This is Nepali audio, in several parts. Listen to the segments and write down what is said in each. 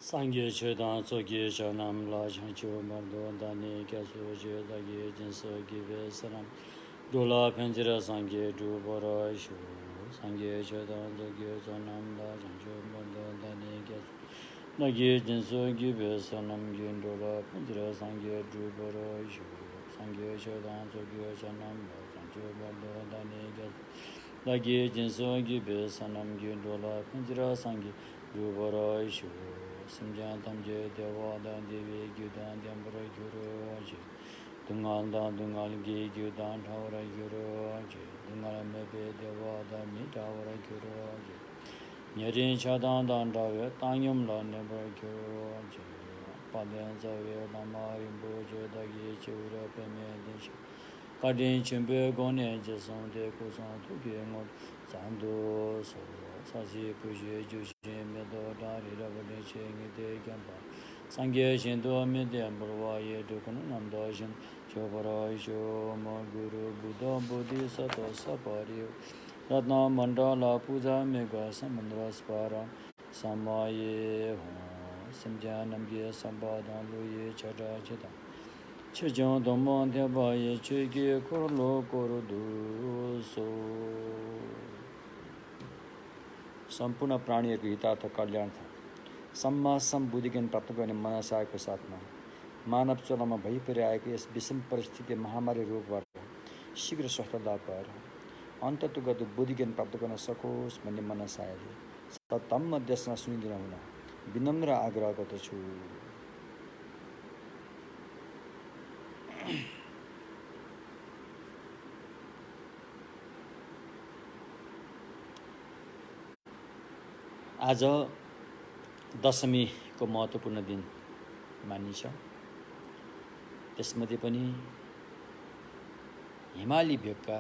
상계 최단 조기 전함 라장주 말도 다니 계속 제다기 진서 기베 사람 돌아 편지라 상계 두버라쇼 상계 최단 조기 전함 라장주 말도 다니 계속 나기 진서 기베 사람 긴돌아 편지라 상계 두버라쇼 상계 최단 조기 전함 라장주 말도 다니 계속 나기 진서 기베 사람 긴돌아 편지라 상계 두버라쇼 심장 담제 대화단 대비 규단 담브라 규로지 등한단 등한기 규단 타오라 규로지 등한 매베 대화단 미타오라 규로지 녀린 차단단 다외 땅염란 네버 규로지 파덴자외 나마린 보제다기 지우려 빼면듯이 가딘 준비 고네 제송대 고송 두개모 잔도서 사시 부지 주심에도 다리라버리 쟁이 대견바 상계 신도 미대한 불와에 두고는 남도신 조버라이쇼 모구루 부도 보디서도 사바리오 라나 만달라 부자 메가 사만드라스파라 사마예 호 심자 남게 삼바단 루예 차라제다 최종 도모 대바에 최기 코로 कोरोदुसो सम्पूर्ण प्राणीहरूको हितार्थ कल्याण था सम्मा सम्बुद्धि ज्ञान प्राप्त गर्ने मनसायको साथमा मानव चलनमा भइपरिआएको यस विषम परिस्थिति महामारी रोगबाट शीघ्र स्वस्थ लाभ भएर अन्ततोगत बुद्धि ज्ञान प्राप्त गर्न सकोस् भन्ने मनसायले सतम्म देशमा सुनिदिन हुन विनम्र आग्रह गर्दछु। आज दशमीको महत्त्वपूर्ण दिन मानिन्छ। त्यसमध्ये पनि हिमाली भेगका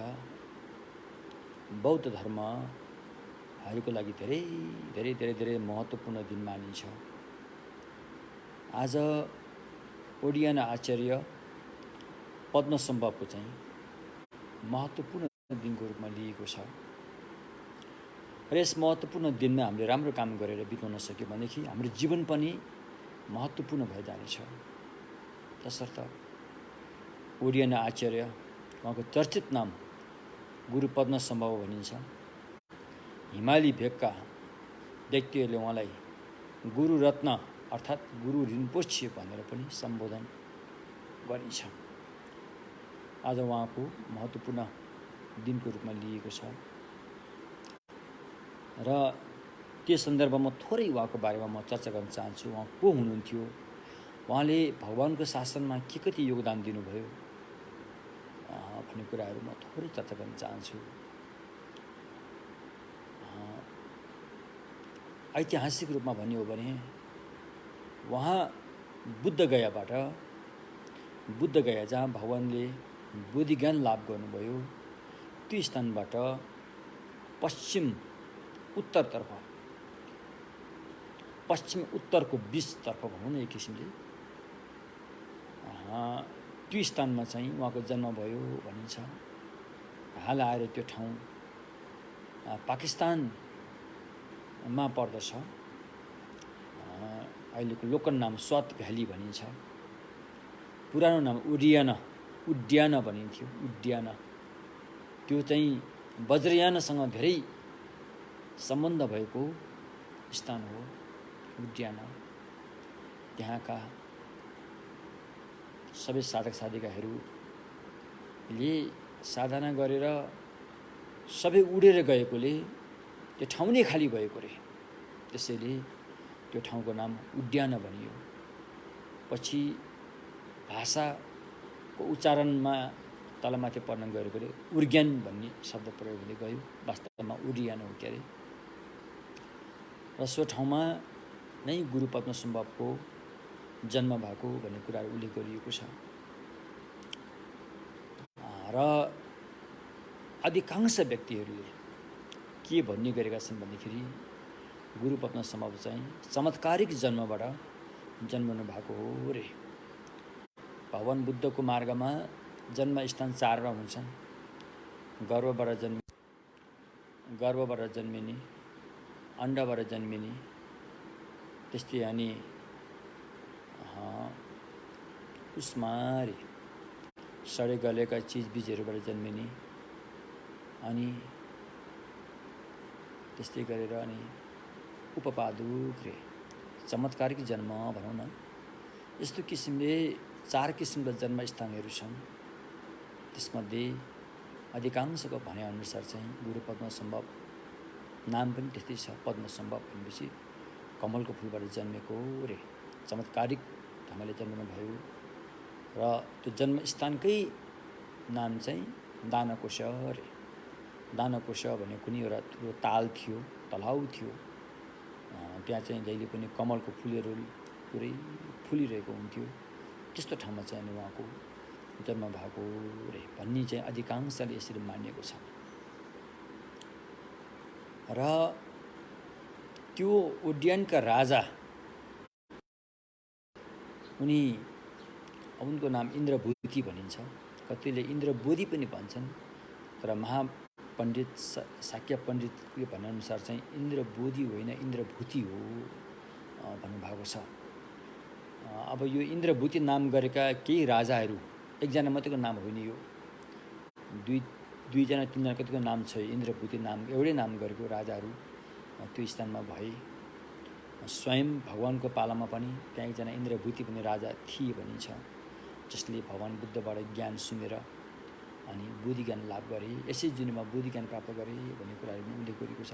बौद्ध धर्महरूको लागि धेरै महत्त्वपूर्ण दिन मानिन्छ। आज ओडियान आचार्य पद्मसम्भवको चाहिँ महत्त्वपूर्ण दिनको रूपमा लिएको छ र यस महत्त्वपूर्ण दिनमा हामीले राम्रो काम गरेर बिताउन सक्यो भनेदेखि हाम्रो जीवन पनि महत्त्वपूर्ण भएर जानेछ। तसर्थ ओडियान आचार्य उहाँको चर्चित नाम गुरु पद्मसम्भव भनिन्छ। हिमाली भेगका व्यक्तिहरूले उहाँलाई गुरु रत्न अर्थात् गुरु रिन्पोछे भनेर पनि सम्बोधन गरिन्छ। आज उहाँको महत्त्वपूर्ण दिनको रूपमा लिएको छ र त्यो सन्दर्भमा थोरै उहाँको बारेमा म चर्चा गर्न चाहन्छु। उहाँ को हुनुहुन्थ्यो, उहाँले भगवानको शासनमा के कति योगदान दिनुभयो भन्ने कुराहरू म थोरै चर्चा गर्न चाहन्छु। ऐतिहासिक रूपमा भन्ने हो भने उहाँ बुद्ध गया जहाँ भगवानले बुद्धि ज्ञान लाभ गर्नुभयो त्यो स्थानबाट पश्चिम उत्तरको बीचतर्फ भनौँ न एक किसिमले त्यो स्थानमा चाहिँ उहाँको जन्म भयो भनिन्छ। हाल आएर त्यो ठाउँ पाकिस्तानमा पर्दछ। अहिलेको लोकल नाम स्वात भ्याली भनिन्छ। पुरानो नाम उड्याना भनिन्थ्यो। उड्याना त्यो चाहिँ वज्रयानसँग धेरै सम्बन्ध भएको स्थान हो उड्याना। त्यहाँका सबै साधक साधिकाहरूले साधना गरेर सबै उडेर गएकोले त्यो ठाउँ नै खाली भएको रे। त्यसैले त्यो ठाउँको नाम उड्याना भनियो। पछि भाषाको उच्चारणमा तलमाथि पर्न गएकोले उर्ग्यान भन्ने शब्द प्रयोग हुँदै गयो। वास्तवमा उडियाना हो क्यारे। र सो ठाउँमा नै गुरु पद्मसम्भवको जन्म भएको भन्ने कुराहरू उल्लेख गरिएको छ। र अधिकांश व्यक्तिहरूले के भन्ने गरेका छन् भन्दाखेरि गुरु पद्मसम्भव चाहिँ चमत्कारिक जन्मबाट जन्मनु भएको हो रे। भगवान बुद्धको मार्गमा जन्मस्थान 4 हुन्छन्। गर्भबाट जन्मिने, अण्डबाट जन्मिने, त्यस्तै अनि उस्मारी सडे गलेका चिजबिजहरूबाट जन्मिने, अनि त्यस्तै गरेर अनि उपपादुक रे चमत्कारिक जन्म भनौँ न, यस्तो किसिमले 4 किसिमका जन्मस्थानहरू छन्। त्यसमध्ये अधिकांशको भनाइअनुसार चाहिँ गुरु पद्मसम्भव नाम पनि त्यस्तै छ। पद्मसम्भव भनेपछि कमलको फुलबाट जन्मेको रे, चमत्कारिक ढङ्गले जन्मनु भयो। र त्यो जन्मस्थानकै नाम चाहिँ दानकोश रे। दानकोश भन्ने कुनै एउटा ठुलो ताल थियो, तलाउ थियो। त्यहाँ चाहिँ जहिले पनि कमलको फुलहरू पुरै फुलिरहेको हुन्थ्यो। त्यस्तो ठाउँमा चाहिँ उहाँको जन्म भएको रे भन्ने चाहिँ अधिकांशले यसरी मानिएको छ। र त्यो उड्डयनका राजा, उनको नाम इन्द्रभूति भनिन्छ। कतिले इन्द्रबोधि पनि भन्छन्, तर महापण्डित शाक्य पण्डितले भनेअनुसार चाहिँ इन्द्रबोधि होइन, इन्द्रभूति हो भन्नुभएको छ। अब यो इन्द्रभूति नाम गरेका केही राजाहरू, एकजना मात्रैको नाम होइन यो, दुईजना तीनजना कतिको नाम छ। इन्द्रभूति नाम एउटै नाम गरेको राजाहरू त्यो स्थानमा भए। स्वयं भगवानको पालामा पनि त्यहाँ एकजना इन्द्रभूति भन्ने राजा थिए भनिन्छ, जसले भगवान बुद्धबाट ज्ञान सुनेर अनि बुद्धि ज्ञान लाभ गरे, यसै जुनीमा बुद्धि ज्ञान प्राप्त गरे भन्ने कुराहरू पनि उल्लेख गरिएको छ।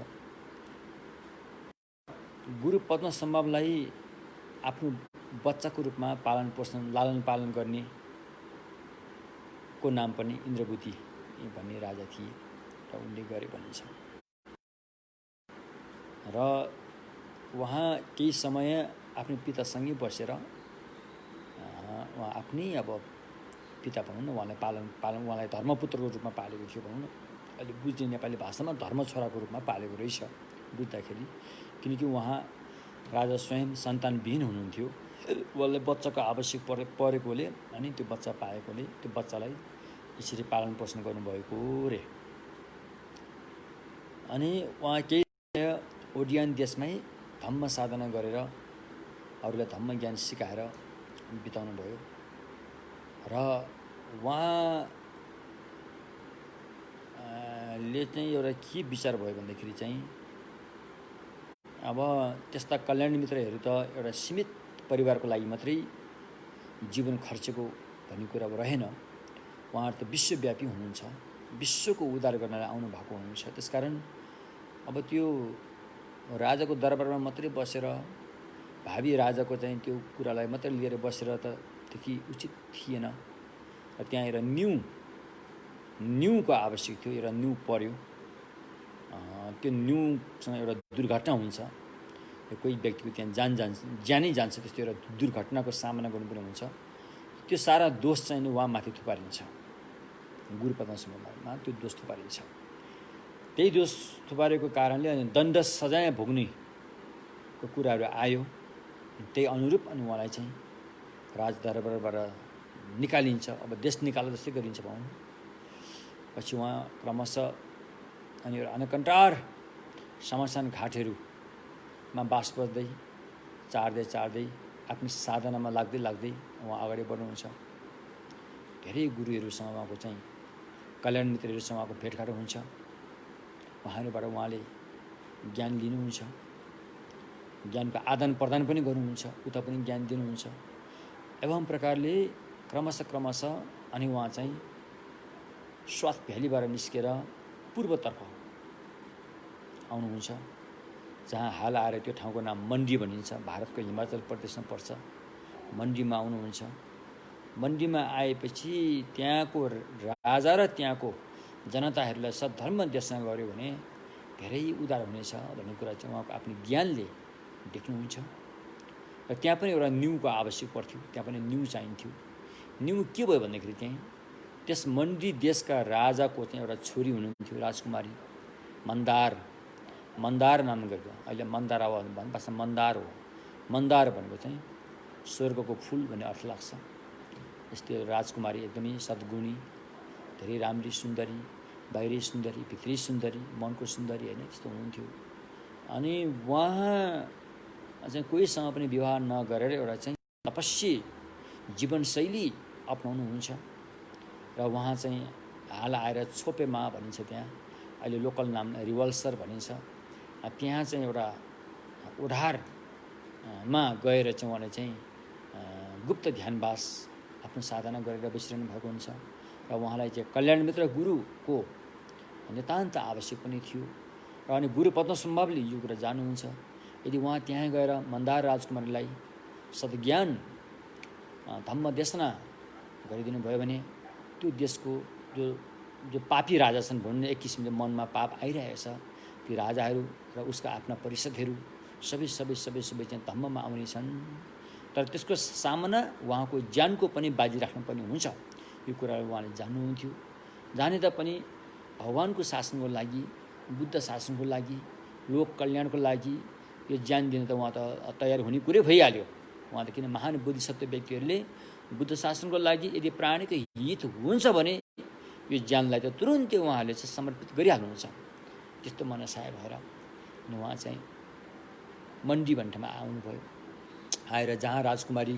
गुरु पद्मसम्भवलाई आफ्नो बच्चाको रूपमा पालन पोषण लालन पालन गर्ने को नाम पनि इन्द्रभूति भन्ने राजा थिए र उनले गरे भनिन्छ। र उहाँ केही समय आफ्नो पितासँगै बसेर उहाँ आफ्नै अब पिता भनौँ न, उहाँलाई उहाँलाई धर्मपुत्रको रूपमा पालेको थियो भनौँ न। अहिले बुझ्ने नेपाली भाषामा धर्म छोराको रूपमा पालेको रहेछ बुझ्दाखेरि, किनकि उहाँ राजा स्वयं सन्तानविहीन हुनुहुन्थ्यो। उहाँलाई बच्चाको आवश्यक परेकोले अनि त्यो बच्चा पाएकोले त्यो बच्चालाई यसरी पालन पोषण गर्नुभएको रे। अनि उहाँ केही ओडियन देशमै धम्म साधना गरेर अरूलाई धम्म ज्ञान सिकाएर बिताउनु भयो। र उहाँले चाहिँ एउटा के विचार भयो भन्दाखेरि चाहिँ अब त्यस्ता कल्याण मित्रहरू त एउटा सीमित परिवारको लागि मात्रै जीवन खर्चेको भन्ने कुरा अब रहेन। उहाँहरू त विश्वव्यापी हुनुहुन्छ, विश्वको उद्धार गर्नलाई आउनु भएको हुनुहुन्छ। त्यसकारण अब त्यो राजाको दरबारमा मात्रै बसेर भावी राजाको चाहिँ त्यो कुरालाई मात्रै लिएर बसेर त त्यति उचित थिएन। र त्यहाँ एउटा न्यूको आवश्यक थियो। एउटा न्यू पर्यो, त्यो न्यूसँग एउटा दुर्घटना हुन्छ, कोही व्यक्तिको त्यहाँ ज्यानै जान्छ, त्यस्तो एउटा दुर्घटनाको सामना गर्नुपर्ने हुन्छ। त्यो सारा दोष चाहिँ उहाँमाथि थुपारिन्छ, गुरु पद्मसम्भवमा त्यो दोष थुपारिन्छ। त्यही दोष थुपारेको कारणले अनि दण्ड सजाय भोग्नेको कुराहरू आयो। त्यही अनुरूप अनि उहाँलाई चाहिँ राजदरबारबाट निकालिन्छ। अब देश निकाल्दा जस्तै गरिन्छ भनौँ। पछि उहाँ क्रमशः अनि एउटा अनकन्टार शमशान घाटहरूमा बास बस्दै चाड्दै आफ्नो साधनामा लाग्दै उहाँ अगाडि बढ्नुहुन्छ। धेरै गुरुहरूसँग उहाँको चाहिँ कल्याण मित्रहरूसँग उहाँको भेटघाट हुन्छ। उहाँहरूबाट उहाँले ज्ञान लिनुहुन्छ, ज्ञानको आदान प्रदान पनि गर्नुहुन्छ, उता पनि ज्ञान दिनुहुन्छ। एवं प्रकारले क्रमशः अनि उहाँ चाहिँ स्वात भ्यालीबाट निस्केर पूर्वतर्फ आउनुहुन्छ, जहाँ हाल आएर त्यो ठाउँको नाम मन्डी भनिन्छ। भारतको हिमाचल प्रदेशमा पर्छ। मन्डीमा आउनुहुन्छ। मन्डीमा आएपछि त्यहाँको राजा र त्यहाँको जनताहरूलाई सद्धर्म देशना गर्यो भने धेरै उद्धार हुनेछ भन्ने कुरा चाहिँ उहाँको आफ्नो ज्ञानले देख्नुहुन्छ। र त्यहाँ पनि एउटा न्यूको आवश्यक पर्थ्यो, त्यहाँ पनि न्यू चाहिन्थ्यो। न्यू के भयो भन्दाखेरि त्यहाँ त्यस मन्डी देशका राजाको चाहिँ एउटा छोरी हुनुहुन्थ्यो, राजकुमारी मन्दार नाम गरेको। अहिले मन्दार हो भन्ने भाषा मन्दार हो। मन्दार भनेको चाहिँ स्वर्गको फुल भन्ने अर्थ लाग्छ। यस्तै राजकुमारी एकदमै सद्गुणी, धेरै राम्री सुन्दरी, बाहिरी सुन्दरी, भित्री सुन्दरी, मनको सुन्दरी होइन, त्यस्तो हुनुहुन्थ्यो। अनि उहाँ चाहिँ कोहीसँग पनि विवाह नगरेर एउटा चाहिँ तपस्वी जीवनशैली अपनाउनुहुन्छ। र उहाँ चाहिँ हाल आएर छोपेमा भनिन्छ, त्यहाँ अहिले लोकल नाम रिवल्सर भनिन्छ, त्यहाँ चाहिँ एउटा उधारमा गएर चाहिँ उहाँले चाहिँ गुप्त ध्यानवास आफ्नो साधना गरेर बसिरहनु भएको हुन्छ। र उहाँलाई चाहिँ कल्याण मित्र गुरुको नितान्त आवश्यक पनि थियो। र अनि गुरु पद्मसम्भवले यो कुरा जान्नुहुन्छ। यदि उहाँ त्यहाँ गएर मन्दार राजकुमारीलाई सद्ज्ञान धम्म देशना गरिदिनु भयो भने त्यो देशको जो पापी राजा छन् भन्ने एक किसिमले मनमा पाप आइरहेको छ, ती राजाहरू र उसका आफ्ना परिषदहरू सबै चाहिँ धम्ममा आउने छन्। तर त्यसको सामना उहाँको ज्यानको पनि बाजी राख्नुपर्ने हुन्छ। यो कुराहरू उहाँले जान्नुहुन्थ्यो। जाने तापनि भगवानको शासनको लागि, बुद्ध शासनको लागि, लोक कल्याणको लागि यो ज्यान दिन त उहाँ त तयार हुने कुरै भइहाल्यो। उहाँ त किन महान बोधिसत्व व्यक्तिहरूले बुद्ध शासनको लागि यदि प्राणीको हित हुन्छ भने यो ज्यानलाई त तुरुन्तै उहाँहरूले चाहिँ समर्पित गरिहाल्नुहुन्छ। त्यस्तो मनसाय भएर उहाँ चाहिँ मन्डी भन्ने ठाउँमा आउनुभयो। आएर जहाँ राजकुमारी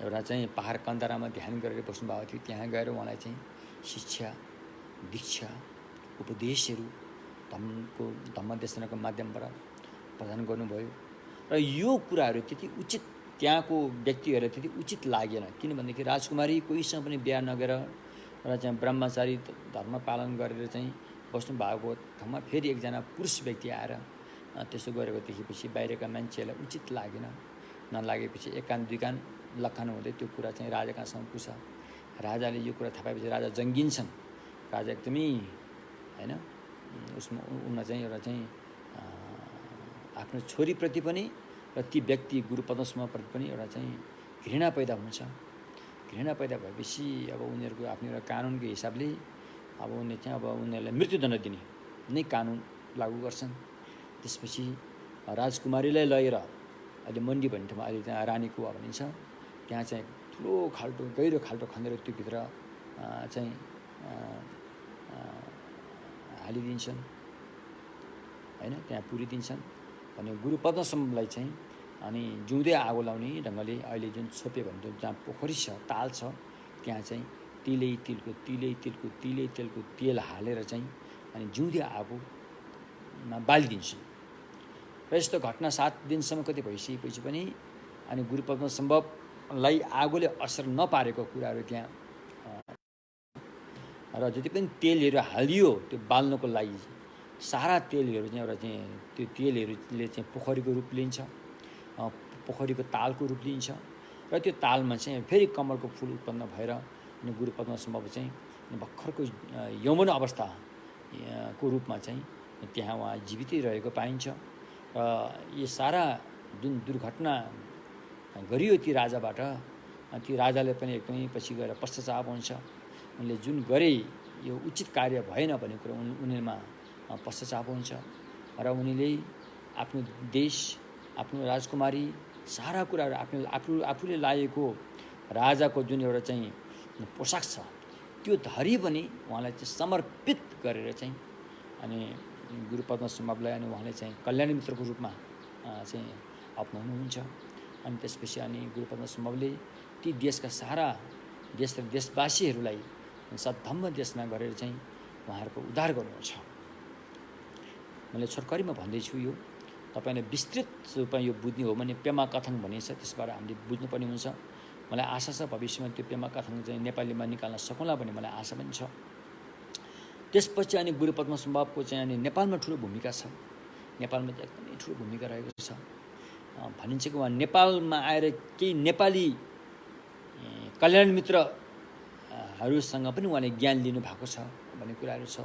एउटा चाहिँ पहाड कन्दरामा ध्यान गरेर बस्नुभएको थियो, त्यहाँ गएर उहाँलाई चाहिँ शिक्षा, दीक्षा, उपदेशहरू धम्मदेशनाको माध्यमबाट प्रदान गर्नुभयो। र यो कुराहरू त्यति उचित त्यहाँको व्यक्तिहरूलाई त्यति उचित लागेन। किनभनेदेखि राजकुमारी कोहीसँग पनि बिहा नगरेर र चाहिँ ब्रह्मचारी धर्म पालन गरेर चाहिँ बस्नु भएको ठाउँमा फेरि एकजना पुरुष व्यक्ति आएर त्यसो गरेको देखेपछि बाहिरका मान्छेहरूलाई उचित लागेन। नलागेपछि एक कान दुई कान लखान हुँदै त्यो कुरा चाहिँ राजा कहाँसम्म पुग्छ। राजाले यो कुरा थाहा पाएपछि राजा जङ्गिन्छन्। राजा एकदमै होइन उनमा चाहिँ एउटा चाहिँ आफ्नो छोरीप्रति पनि र ती व्यक्ति गुरु पद्मसम्भवप्रति पनि एउटा चाहिँ घृणा पैदा हुन्छ। घृणा पैदा भएपछि अब उनीहरूको आफ्नो एउटा कानुनको हिसाबले अब उनीहरूले चाहिँ अब उनीहरूलाई मृत्युदण्ड दिने नै कानुन लागू गर्छन्। त्यसपछि राजकुमारीलाई लगेर अहिले मन्डी भन्ने ठाउँमा अहिले त्यहाँ रानी कुवा भनिन्छ, त्यहाँ चाहिँ ठुलो खाल्टो गहिरो खाल्टो खनेर त्योभित्र चाहिँ हालिदिन्छन् होइन, त्यहाँ पुरिदिन्छन्। भने गुरु पद्मसम्भवलाई चाहिँ अनि जिउँदै आगो लाउने ढङ्गले अहिले जुन छोपे भन्छ जहाँ पोखरी छ, ताल छ, त्यहाँ चाहिँ तिलै तेलको तेल हालेर चाहिँ अनि जिउँदै आगोमा बालिदिन्छन्। र यस्तो घटना 7 दिनसम्म कति भइसकेपछि पनि अनि गुरु पद्मसम्भवलाई आगोले असर नपारेको कुराहरू त्यहाँ र जति पनि तेलहरू हालियो त्यो बाल्नको लागि सारा तेलहरू चाहिँ एउटा चाहिँ त्यो तेलहरूले चाहिँ पोखरीको रूप लिन्छ, पोखरीको तालको रूप लिन्छ। र त्यो तालमा चाहिँ फेरि कमलको फुल उत्पन्न भएर अनि गुरु पद्मसम्भव चाहिँ भर्खरको यौवन अवस्थाको रूपमा चाहिँ त्यहाँ उहाँ जीवितै रहेको पाइन्छ। र यो सारा जुन दुर्घटना गरियो ती राजाबाट, ती राजाले पनि एकदमै पछि गएर पश्चाताप हुन्छ। उनले जुन गरे यो उचित कार्य भएन भन्ने कुरा उनीमा पश्चाताप हुन्छ। र उनीले आफ्नो देश, आफ्नो राजकुमारी, सारा कुराहरू आफूले लागेको राजाको जुन एउटा चाहिँ पोसाक छ त्यो धरी पनि उहाँलाई चाहिँ समर्पित गरेर चाहिँ अनि गुरु पद्मसम्भवलाई अनि उहाँले चाहिँ कल्याण मित्रको रूपमा चाहिँ अपनाउनुहुन्छ। अनि त्यसपछि अनि गुरु पद्मसम्भवले ती देशका सारा देश र देशवासीहरूलाई सद्धम्म देशना गरेर चाहिँ उहाँहरूको उद्धार गर्नुहुन्छ। मैले छोटकरीमा भन्दैछु, यो तपाईँले विस्तृत रूपमा यो बुझ्ने हो भने पेमा कथन भनिन्छ, त्यसबाट हामीले बुझ्नुपर्ने हुन्छ। मलाई आशा छ भविष्यमा त्यो पेमा कथन चाहिँ नेपालीमा निकाल्न सकौँला भन्ने मलाई आशा पनि छ। त्यसपछि अनि गुरु पद्मसम्भवको चाहिँ अनि नेपालमा ठुलो भूमिका छ। नेपालमा चाहिँ एकदमै ठुलो भूमिका रहेको छ। भनिन्छ कि उहाँ नेपालमा आएर केही नेपाली कल्याण मित्रहरूसँग पनि उहाँले ज्ञान लिनुभएको छ भन्ने कुराहरू छ।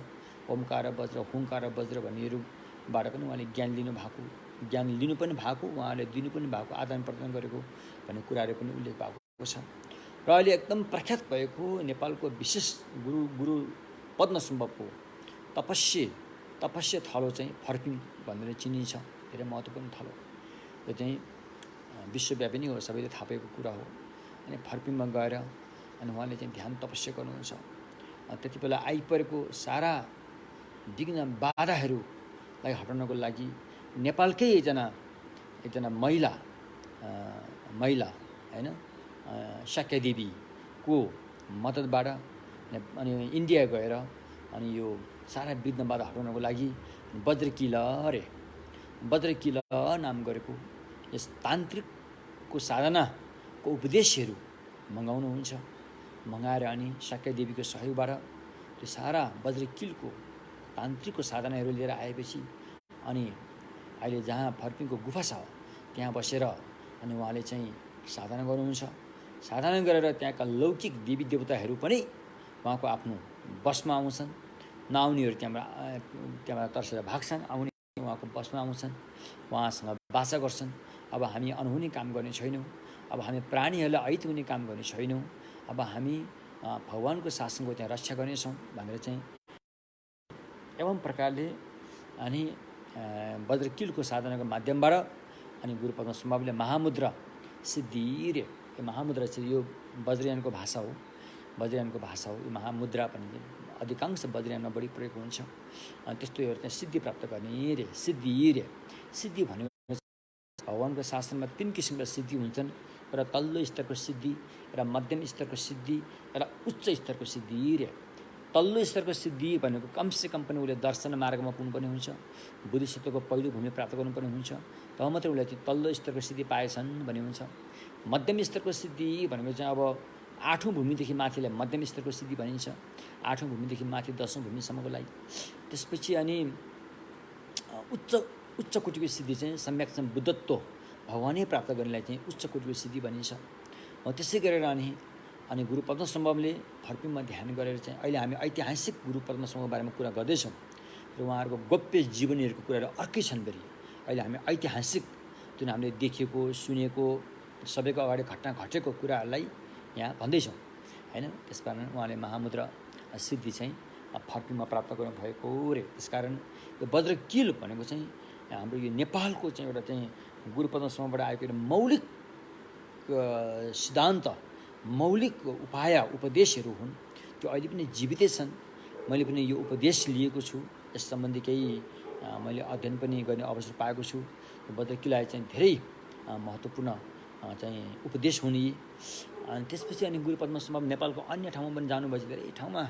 ओमकार वज्र, हुङ्कार वज्र भन्नेहरूबाट पनि उहाँले ज्ञान लिनु पनि भएको, उहाँले दिनु पनि भएको, आदान प्रदान गरेको भन्ने कुराहरू पनि उल्लेख भएको छ। र अहिले एकदम प्रख्यात भएको नेपालको विशेष गुरु पद्मसम्भवको तपस्या थलो चाहिँ फर्पिङ भनेर चिनिन्छ। धेरै महत्त्वपूर्ण थलो, यो चाहिँ विश्वव्यापी नै हो, सबैले थाहा पाएको कुरा हो। अनि फर्पिङमा गएर अनि उहाँले चाहिँ ध्यान तपस्या गर्नुहुन्छ। त्यति बेला आइपरेको सारा विघ्न बाधाहरूलाई हटाउनको लागि नेपालकै एकजना एकजना महिला हैन शाक्य देवीको मद्दतबाट अनि इन्डिया गएर अनि यो सारा विघ्नबाट हटाउनको लागि वज्रकिल नाम गरेको यस तान्त्रिकको साधनाको उपदेशहरू मगाउनुहुन्छ। मगाएर अनि शाक्य देवीको सहयोगबाट त्यो सारा वज्रकिलको तान्त्रिकको साधनाहरू लिएर आएपछि अनि अहिले जहाँ फर्पिङको गुफा छ त्यहाँ बसेर अनि उहाँले चाहिँ साधना गर्नुहुन्छ। साधना गरेर त्यहाँका लौकिक देवी देवताहरू पनि उहाँको आफ्नो बसमा आउँछन्। नआउनेहरू त्यहाँबाट तर्सेर भाग्छन्, आउने उहाँको बसमा आउँछन्, उहाँसँग वाचा गर्छन्। अब हामी अनहुने काम गर्ने छैनौँ, अब हामी प्राणीहरूलाई अहित हुने काम गर्ने छैनौँ, अब हामी भगवानको शासनको त्यहाँ रक्षा गर्नेछौँ भनेर चाहिँ एवं प्रकारले अनि वज्रकिलको साधनाको माध्यमबाट अनि गुरु पद्मसम्भवले महामुद्रा सिद्धि रे, यो महामुद्रा चाहिँ यो वज्रयानको भाषा हो, यो महामुद्रा पनि अधिकांश वज्रयानमा बढी प्रयोग हुन्छ। अनि त्यस्तोहरू चाहिँ सिद्धि प्राप्त गर्ने रे, सिद्धि भनेको भगवानको शासनमा 3 किसिमका सिद्धि हुन्छन्। र तल्लो स्तरको सिद्धि, र मध्यम स्तरको सिद्धि, र उच्च स्तरको सिद्धि रे। तल्लो स्तरको सिद्धि भनेको कमसेकम पनि उसले दर्शन मार्गमा पुग्नुपर्ने हुन्छ, बुद्धिसत्वको पहिलो भूमि प्राप्त गर्नुपर्ने हुन्छ, तब मात्रै उसले चाहिँ तल्लो स्तरको सिद्धि पाएछन् भन्ने हुन्छ। मध्यम स्तरको सिद्धि भनेको चाहिँ अब 8औं भूमिदेखि माथिलाई मध्यम स्तरको सिद्धि भनिन्छ, 8औं भूमिदेखि माथि 10औं भूमिसम्मको लागि। त्यसपछि अनि उच्च कोटिको सिद्धि चाहिँ सम्यक चाहिँ बुद्धत्व भगवानै प्राप्त गर्नेलाई चाहिँ उच्च कोटिको सिद्धि भनिन्छ। त्यसै गरेर अनि गुरु पद्मसम्भवले फर्पिङमा ध्यान गरेर चाहिँ अहिले हामी ऐतिहासिक गुरु पद्मसम्भवको बारेमा कुरा गर्दैछौँ र उहाँहरूको गोप्य जीवनीहरूको कुराहरू अर्कै छन्। फेरि अहिले हामी ऐतिहासिक जुन हामीले देखेको सुनेको सबैको अगाडि घटना घटेको कुराहरूलाई यहाँ भन्दैछौँ हैन। त्यसकारण उहाँले महामुद्रा सिद्धि चाहिँ फर्पिङमा प्राप्त गर्नुभएको रे। त्यसकारण यो वज्रकिल भनेको चाहिँ हाम्रो यो नेपालको चाहिँ एउटा चाहिँ गुरु पद्मसम्भवबाट आएको एउटा मौलिक सिद्धान्त, मौलिक उपाय उपदेशहरू हुन्। त्यो अहिले पनि जीवितै छन्। मैले पनि यो उपदेश लिएको छु, यस सम्बन्धी केही मैले अध्ययन पनि गर्ने अवसर पाएको छु। वज्रकिललाई चाहिँ धेरै महत्त्वपूर्ण चाहिँ उपदेश हुने। अनि त्यसपछि अनि गुरु पद्मसम्भव नेपालको अन्य ठाउँमा पनि जानुभएछ, धेरै ठाउँमा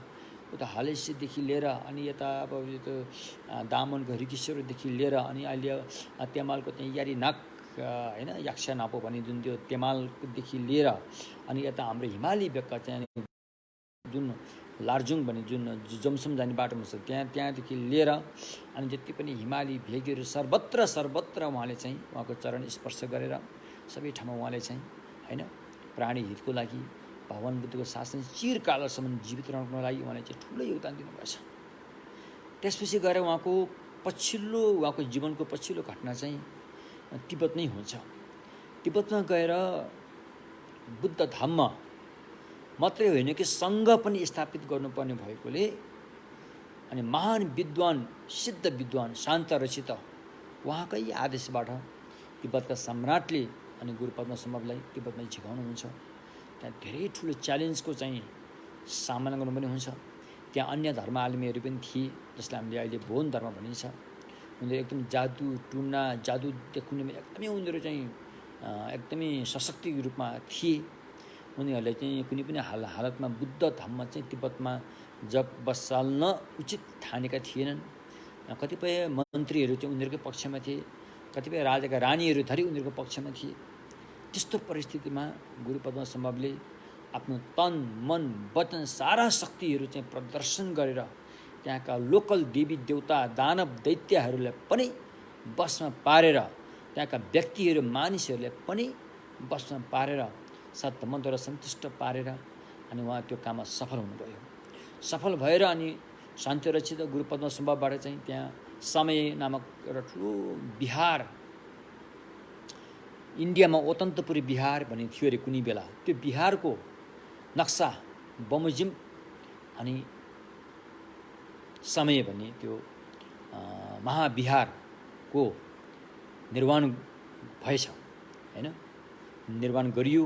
उता हलेसीदेखि लिएर अनि यता अब त्यो दामनको हरिकेश्वरदेखि लिएर अनि अहिले तेमालको चाहिँ यारीनाग हैन याक्सा नापो भन्ने जुन त्यो तेमालदेखि लिएर अनि यता हाम्रो हिमाली बेक्का चाहिँ जुन लार्जुङ भन्ने जुन जमसम जाने बाटोमा छ त्यहाँदेखि लिएर अनि जति पनि हिमाली भेगीहरू सर्वत्र उहाँले चाहिँ उहाँको चरण स्पर्श गरेर सबै ठाउँमा उहाँले चाहिँ हैन प्राणी हितको लागि भगवान बुद्धको शासन चिरकालसम्म जीवित रहनको लागि उहाँले चाहिँ ठुलो योगदान दिनुभएछ। त्यसपछि गएर उहाँको जीवनको पछिल्लो घटना चाहिँ तिब्बत नै हुन्छ। तिब्बतमा गएर बुद्ध धम्म मात्रै होइन कि सङ्घ पनि स्थापित गर्नुपर्ने भएकोले अनि महान विद्वान, सिद्ध विद्वान, शान्त रचित उहाँकै आदेशबाट तिब्बतका सम्राटले अनि गुरु पद्मसम्भवलाई तिब्बतमा झिकाउनुहुन्छ। त्यहाँ धेरै ठुलो च्यालेन्जको चाहिँ सामना गर्नुपर्ने हुन्छ। त्यहाँ अन्य धर्मावलम्बीहरू पनि थिए, जसलाई हामीले अहिले बौद्ध धर्म भनिन्छ। उनीहरू एकदम जादु देखाउनेमा एकदमै उनीहरू चाहिँ एकदमै सशक्त रूपमा थिए। उनीहरूले चाहिँ कुनै पनि हालतमा बुद्ध धम्म चाहिँ तिब्बतमा जग बसाल्न उचित ठानेका थिएनन्। कतिपय मन्त्रीहरू चाहिँ उनीहरूकै पक्षमा थिए, कतिपय राजाका रानीहरू धरि उनीहरूको पक्षमा थिए। त्यस्तो परिस्थितिमा गुरु पद्मसम्भवले आफ्नो तन मन वचन सारा शक्तिहरू चाहिँ प्रदर्शन गरेर त्यहाँका लोकल देवी देवता दानव दैत्यहरूलाई पनि बसमा पारेर, त्यहाँका व्यक्तिहरू मानिसहरूलाई पनि बसमा पारेर सद्मद्वारा सन्तुष्ट पारेर अनि उहाँ त्यो काममा सफल हुनुभयो। सफल भएर अनि शान्तिरक्षित गुरु पद्मसम्भवबाट चाहिँ त्यहाँ समय नामक एउटा ठुलो बिहार, इन्डियामा ओतन्तपुरी बिहार भन्ने थियो अरे कुनै बेला। त्यो बिहारको नक्सा बमोजिम अनि समय भन्ने त्यो महाबिहारको निर्माण भएछ हैन, निर्माण गरियो।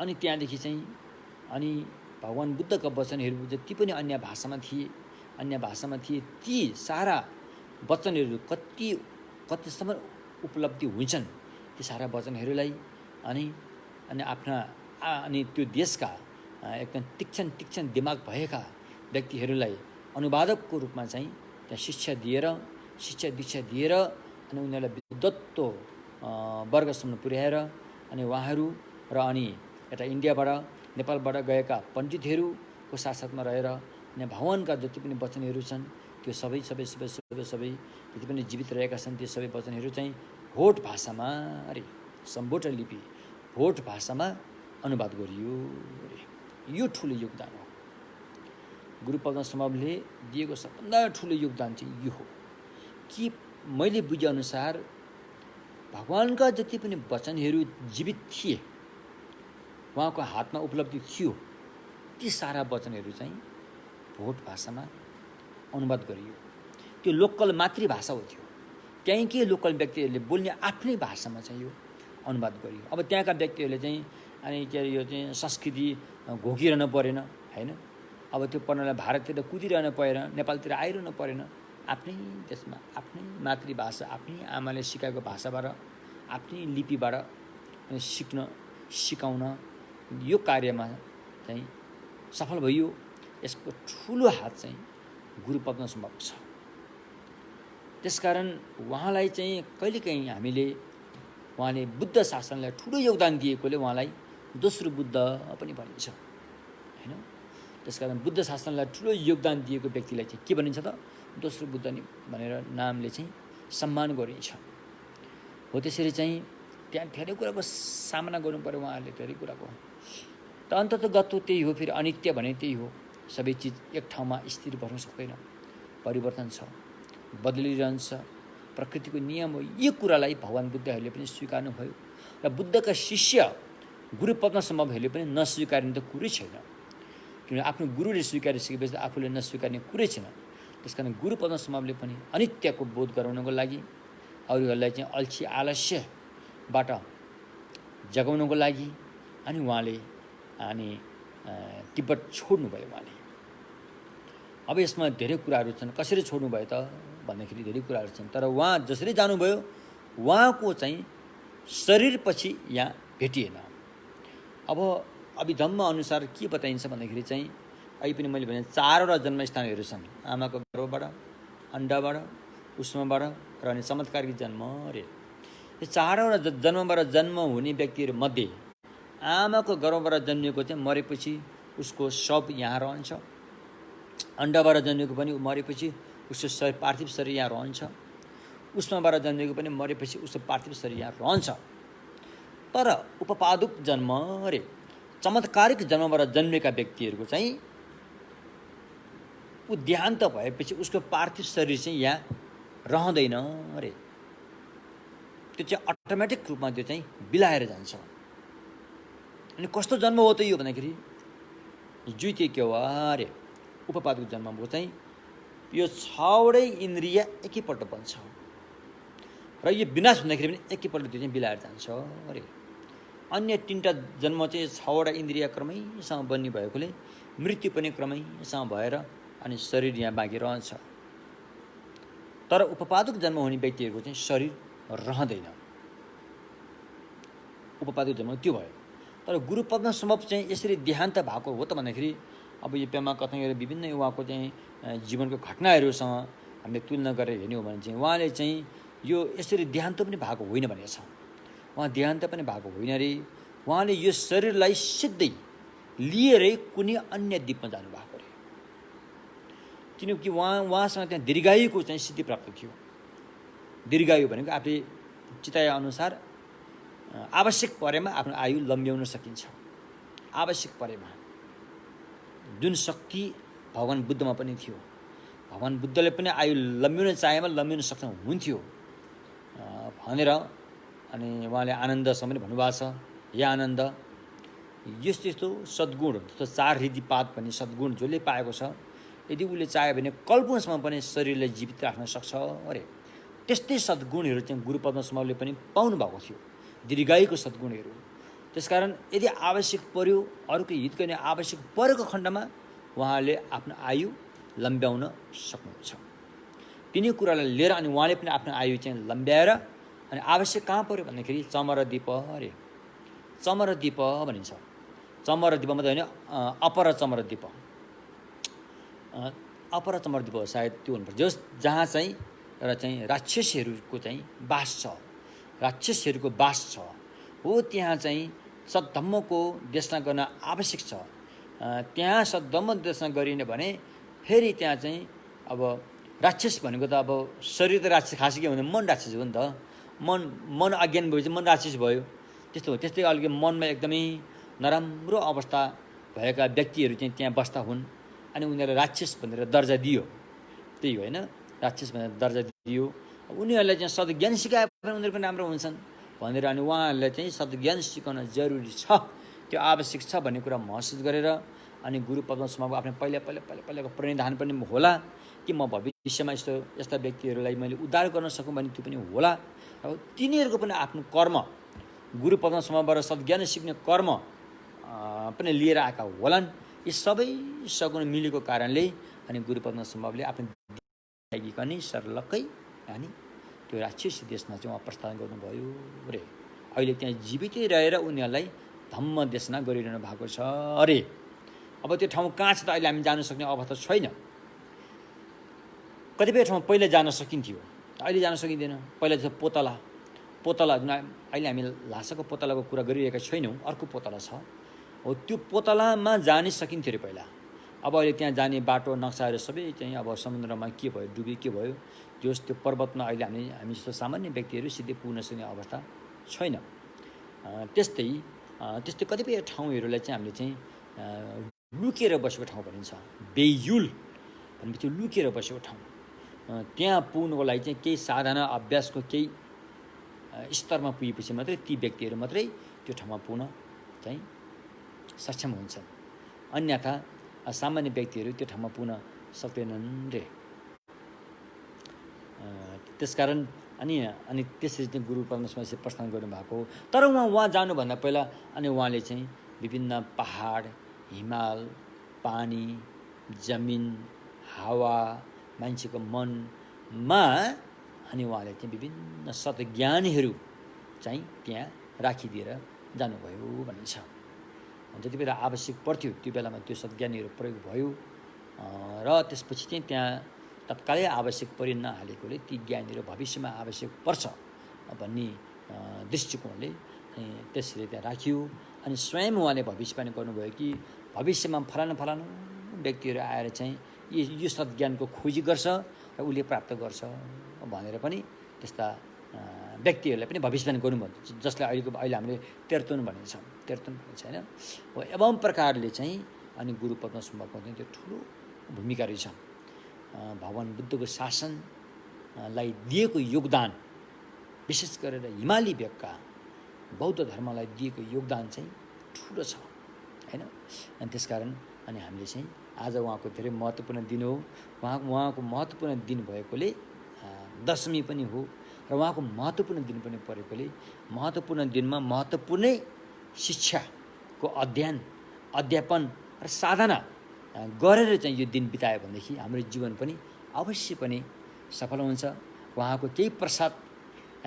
अनि त्यहाँदेखि चाहिँ अनि भगवान बुद्धका वचनहरू जति पनि अन्य भाषामा थिए ती सारा वचनहरू कतिसम्म उपलब्धि हुन्छन् ती सारा वचनहरूलाई अनि त्यो देशका एकदम तीक्ष्ण दिमाग भएका व्यक्तिहरूलाई अनुवादकको रूपमा चाहिँ त्यहाँ शिक्षा दीक्षा दिएर अनि उनीहरूलाई विद्वत्व वर्गसम्म पुर्याएर अनि उहाँहरू र अनि यता इन्डियाबाट नेपालबाट गएका पण्डितहरूको साथसाथमा रहेर अनि भगवानका जति पनि वचनहरू छन् त्यो सबै जति पनि जीवित रहेका छन् त्यो सबै वचनहरू चाहिँ भोट भाषामा सम्बोट लिपि भोट भाषामा अनुवाद गरियो अरे। यो ठुलो योगदान हो। गुरु पद्मसम्भवले दिएको सबभन्दा ठुलो योगदान चाहिँ यो हो कि मैले बुझेअनुसार भगवानका जति पनि वचनहरू जीवित थिए, उहाँको हातमा उपलब्धि थियो, ती सारा वचनहरू चाहिँ भोट भाषामा अनुवाद गरियो। त्यो लोकल मातृभाषा हो त्यो, त्यहीँ के लोकल व्यक्तिहरूले बोल्ने आफ्नै भाषामा चाहिँ यो अनुवाद गरियो। अब त्यहाँका व्यक्तिहरूले चाहिँ अनि के अरे यो चाहिँ संस्कृति घोकिरहनु परेन होइन। अब त्यो पढ्नलाई भारततिर कुदिरहनु परेन, नेपालतिर आइरहनु परेन। आफ्नै देशमा आफ्नै मातृभाषा, आफ्नै आमाले सिकाएको भाषाबाट, आफ्नै लिपिबाट सिकाउन यो कार्यमा चाहिँ सफल भयो। यसको ठुलो हात चाहिँ गुरु पद्मसम्भवको छ। त्यसकारण उहाँलाई चाहिँ कहिलेकाहीँ हामीले उहाँले बुद्ध शासनलाई ठुलो योगदान दिएकोले उहाँलाई दोस्रो बुद्ध पनि भनिन्छ होइन। त्यसकारण बुद्ध शासनलाई ठुलो योगदान दिएको व्यक्तिलाई चाहिँ के भनिन्छ त? दोस्रो बुद्ध नि भनेर नामले चाहिँ सम्मान गरिन्छ। हो त्यसरी चाहिँ त्यहाँ धेरै कुराको सामना गर्नु पर्यो उहाँहरूले, धेरै कुराको। त अन्ततगत त्यही हो, फेरि अनित्य भने त्यही हो। सबै चिज एक ठाउँमा स्थिर बस्न सक्दैन, परिवर्तन छ, बदलिरहन्छ, प्रकृतिको नियम हो। यो कुरालाई भगवान बुद्धहरूले पनि स्वीकार्नु भयो र बुद्धका शिष्य गुरु पद्मसम्भवहरूले पनि नस्वीकार्ने त कुरै छैन। किनभने आफ्नो गुरुले स्वीकारिसकेपछि आफूले नस्वीकार्ने कुरै छैन। त्यसकारण गुरु पद्मसम्भवले पनि अनित्यको बोध गराउनको लागि, अरूहरूलाई चाहिँ अल्छी आलस्यबाट जगाउनको लागि अनि उहाँले तिब्बत छोड्नुभयो उहाँले। अब यसमा धेरै कुराहरू छन्। कसरी छोड्नुभयो त भन्दाखेरि धेरै कुराहरू छन्। तर उहाँ जसरी जानुभयो उहाँको चाहिँ शरीर पछि यहाँ भेटिएन। अब अभिधम्म अनुसार के बताइन्छ भन्दाखेरि चाहिँ अहिले पनि मैले भने 4वटा जन्मस्थानहरू छन्। आमाको गर्भबाट, अन्डाबाट, उष्माबाट र अनि चमत्कारिक जन्म अरे। यो 4वटा जन्मबाट जन्म हुने व्यक्तिहरू मध्ये आमाको गर्भबाट जन्मिएको चाहिँ मरेपछि उसको शव यहाँ रहन्छ। अन्डाबाट जन्मेको पनि मरेपछि उसको पार्थिव शरीर यहाँ रहन्छ। उष्माबाट जन्मेको पनि मरेपछि उसको पार्थिव शरीर यहाँ रहन्छ। तर उपपादुक जन्म अरे चमत्कारिक जन्मबाट जन्मेका व्यक्तिहरूको चाहिँ ऊ देहान्त भएपछि उसको पार्थिव शरीर चाहिँ यहाँ रहँदैन अरे। त्यो चाहिँ अटोमेटिक रूपमा त्यो चाहिँ बिलाएर जान्छ। अनि कस्तो जन्म हो त यो भन्दाखेरि जुइते के हो अरे उपपादुक जन्मको चाहिँ यो 6वटै इन्द्रिय एकैपल्ट बन्छ र यो विनाश हुँदाखेरि पनि एकैपल्ट त्यो चाहिँ बिलाएर जान्छ अरे। अन्य 3टा जन्म चाहिँ 6वटा इन्द्रिय क्रमैसँग बन्ने भएकोले मृत्यु पनि क्रमैसँग भएर अनि शरीर यहाँ बाँकी रहन्छ। तर उपपादुक जन्म हुने व्यक्तिहरूको चाहिँ शरीर रहँदैन। उपपादुक जन्म त्यो भयो। तर गुरु पद्मसम्भव चाहिँ यसरी देहान्त भएको हो त भन्दाखेरि अब यो पेमा कथन विभिन्न उहाँको चाहिँ जीवनको घटनाहरूसँग हामीले तुलना गरेर हेर्ने हो भने चाहिँ उहाँले चाहिँ यो यसरी देहान्त पनि भएको होइन भनेको छ। उहाँ देहान्त पनि भएको होइन रे। उहाँले यो शरीरलाई सिधै लिएरै कुनै अन्य द्वीपमा जानुभएको अरे। किनकि उहाँसँग त्यहाँ दीर्घायुको चाहिँ सिद्धि प्राप्त थियो। दीर्घायु भनेको आफूले चिताए अनुसार आवश्यक परेमा आफ्नो आयु लम्ब्याउन सकिन्छ। आवश्यक परेमा जुन शक्ति भगवान बुद्धमा पनि थियो। भगवान बुद्धले पनि आयु लम्ब्याउन चाहेमा लम्ब्याउन सक्नु हुन्थ्यो भनेर अनि उहाँले आनन्दसँग पनि भन्नुभएको छ, या आनन्द यस्तो सद्गुण जस्तो 4 हृदिपात भन्ने सद्गुण जसले पाएको छ यदि उसले चाह्यो भने कल्पसम्म पनि शरीरलाई जीवित राख्न सक्छ अरे। त्यस्तै सद्गुणहरू चाहिँ गुरु पद्मसम्भवले पनि पाउनु भएको थियो, दीर्घायुको सद्गुणहरू। त्यसकारण यदि आवश्यक पर्यो, अरूको हित गर्ने आवश्यक परेको खण्डमा उहाँले आफ्नो आयु लम्ब्याउन सक्नुहुन्छ। तिनी कुरालाई लिएर अनि उहाँले पनि आफ्नो आयु चाहिँ लम्ब्याएर अनि आवश्यक कहाँ पऱ्यो भन्दाखेरि चमरदीप अरे चमरदीप भनिन्छ। चमरदीप मात्रै होइन, अपर चमरदीप, अपर चमरदीप हो सायद त्यो हुनुपर्छ, जस जहाँ चाहिँ र चाहिँ राक्षसहरूको चाहिँ बास छ, राक्षसहरूको बास छ हो। त्यहाँ चाहिँ सद्धम्मको देशना गर्न आवश्यक छ। त्यहाँ सद्धम्म देशना गरिने भने फेरि त्यहाँ चाहिँ अब राक्षस भनेको त अब शरीर त राक्षस, खासै के भन्दा मन राक्षस हो नि त। मन अज्ञान भएपछि मन राक्षस भयो, त्यस्तो हो। त्यस्तै अलिकति मनमा एकदमै नराम्रो अवस्था भएका व्यक्तिहरू चाहिँ त्यहाँ बस्दा हुन् अनि उनीहरूलाई राक्षस भनेर दर्जा दियो। त्यही होइन, राक्षस भनेर दर्जा दियो। उनीहरूलाई चाहिँ सद्ज्ञान सिकाए भने उनीहरू पनि राम्रो हुन्छन् भनेर अनि उहाँहरूलाई चाहिँ सद्ज्ञान सिकाउन जरुरी छ, त्यो आवश्यक छ भन्ने कुरा महसुस गरेर अनि गुरु पद्मसमाको आफ्नो पहिलाको प्रणिधान पनि होला कि म भविष्यमा यस्ता व्यक्तिहरूलाई मैले उद्धार गर्न सकौँ भने त्यो पनि होला। र तिनीहरूको पनि आफ्नो कर्म गुरु पद्मसमाबाट सद्ज्ञान सिक्ने कर्म पनि लिएर आएका होलान्। यी सबै सगुण मिलेको कारणले अनि गुरु पद्मसमाले आफ्नो त्यागिकन सर्लक्कै अनि त्यो राक्षसी देशमा चाहिँ उहाँ प्रस्थान गर्नुभयो अरे। अहिले त्यहाँ जीवितै रहेर उनीहरूलाई धम्म देशना गरिरहनु भएको छ अरे। अब त्यो ठाउँ कहाँ छ त अहिले हामी जान सक्ने अवस्था छैन। कतिपय ठाउँ पहिला जान सकिन्थ्यो, अहिले जान सकिँदैन। पहिला चाहिँ पोतला जुन अहिले हामी ल्हासाको पोतलाको कुरा गरिरहेका छैनौँ, अर्को पोतला छ हो। त्यो पोतलामा जानै सकिन्थ्यो अरे पहिला। अब अहिले त्यहाँ जाने बाटो नक्साहरू सबै चाहिँ अब समुद्रमा के भयो, डुबी के भयो, जस त्यो पर्वतमा अहिले हामी जस्तो सामान्य व्यक्तिहरू सिधै पुग्न सक्ने अवस्था छैन। त्यस्तै कतिपय ठाउँहरूलाई चाहिँ हामीले चाहिँ लुकेर बसेको ठाउँ भनिन्छ। बेयुल भनेपछि लुकेर बसेको ठाउँ। त्यहाँ पुग्नुको लागि चाहिँ केही साधना अभ्यासको केही स्तरमा पुगेपछि मात्रै ती व्यक्तिहरू मात्रै त्यो ठाउँमा पुग्न चाहिँ सक्षम हुन्छन्, अन्यथा सामान्य व्यक्तिहरू त्यो ठाउँमा पुग्न सक्दैनन् रे। त्यसकारण अनि त्यसरी चाहिँ गुरु पद्मसमा प्रस्थान गर्नुभएको हो। तर उहाँ जानुभन्दा पहिला अनि उहाँले चाहिँ विभिन्न पहाड, हिमाल, पानी, जमिन, हावा, मान्छेको मनमा अनि उहाँले चाहिँ विभिन्न सद्ज्ञानीहरू चाहिँ त्यहाँ राखिदिएर जानुभयो भनिन्छ। जति बेला आवश्यक पर्थ्यो त्यो बेलामा त्यो सद्ज्ञानीहरू प्रयोग भयो र त्यसपछि चाहिँ त्यहाँ तत्कालै आवश्यक परि नहालेकोले ती ज्ञानीहरू भविष्यमा आवश्यक पर्छ भन्ने दृष्टिकोणले त्यसरी त्यहाँ राखियो। अनि स्वयं उहाँले भविष्यवाणी गर्नुभयो कि भविष्यमा फलानु व्यक्तिहरू आएर चाहिँ यो सद्ज्ञानको खोजी गर्छ र उसले प्राप्त गर्छ भनेर पनि त्यस्ता व्यक्तिहरूलाई पनि भविष्यवाणी गर्नुभयो, जसलाई अहिले हामीले तेर्तुन भनिन्छ होइन। एवं प्रकारले चाहिँ अनि गुरु पद्मसम्भवको चाहिँ त्यो ठुलो भूमिका रहेछ। भगवान बुद्धको शासनलाई दिएको योगदान, विशेष गरेर हिमाली भेगका बौद्ध धर्मलाई दिएको योगदान चाहिँ ठुलो छ होइन। अनि त्यसकारण अनि हामीले चाहिँ आज उहाँको धेरै महत्त्वपूर्ण दिन हो। उहाँको महत्त्वपूर्ण दिन भएकोले दशमी पनि हो र उहाँको महत्त्वपूर्ण दिन पनि परेकोले महत्त्वपूर्ण दिनमा महत्त्वपूर्णै शिक्षाको अध्यापन र साधना गरेर चाहिँ यो दिन बितायो भनेदेखि हाम्रो जीवन पनि अवश्य पनि सफल हुन्छ। उहाँको केही प्रसाद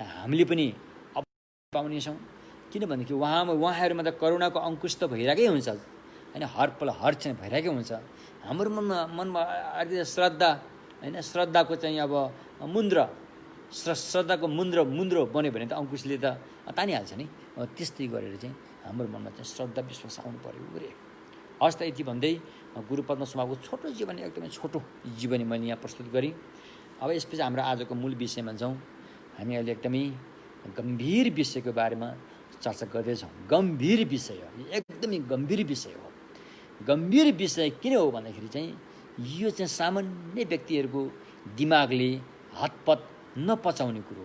हामीले पनि पाउनेछौँ, किनभनेदेखि उहाँहरूमा त करुणाको अङ्कुश त भइरहेकै हुन्छ होइन, हर पल हर चाहिँ भइरहेकै हुन्छ। हाम्रो मनमा श्रद्धा होइन, श्रद्धाको चाहिँ अब श्रद्धाको मुन्द्रो बन्यो भने त अङ्कुशले त तानिहाल्छ नि। त्यस्तै गरेर चाहिँ हाम्रो मनमा चाहिँ श्रद्धा विश्वास आउनु पऱ्यो अरे। हस् त यति भन्दै गुरु पद्मसम्भवको छोटो जीवनी, एकदमै छोटो जीवनी मैले यहाँ प्रस्तुत गरेँ। अब यसपछि हाम्रो आजको मूल विषयमा जाउँ। हामी अहिले एकदमै गम्भीर विषयको बारेमा चर्चा गर्दैछौँ। गम्भीर विषय हो, एकदमै गम्भीर विषय हो। गम्भीर विषय किन हो भन्दाखेरि चाहिँ यो चाहिँ सामान्य व्यक्तिहरूको दिमागले हतपत नपचाउने कुरो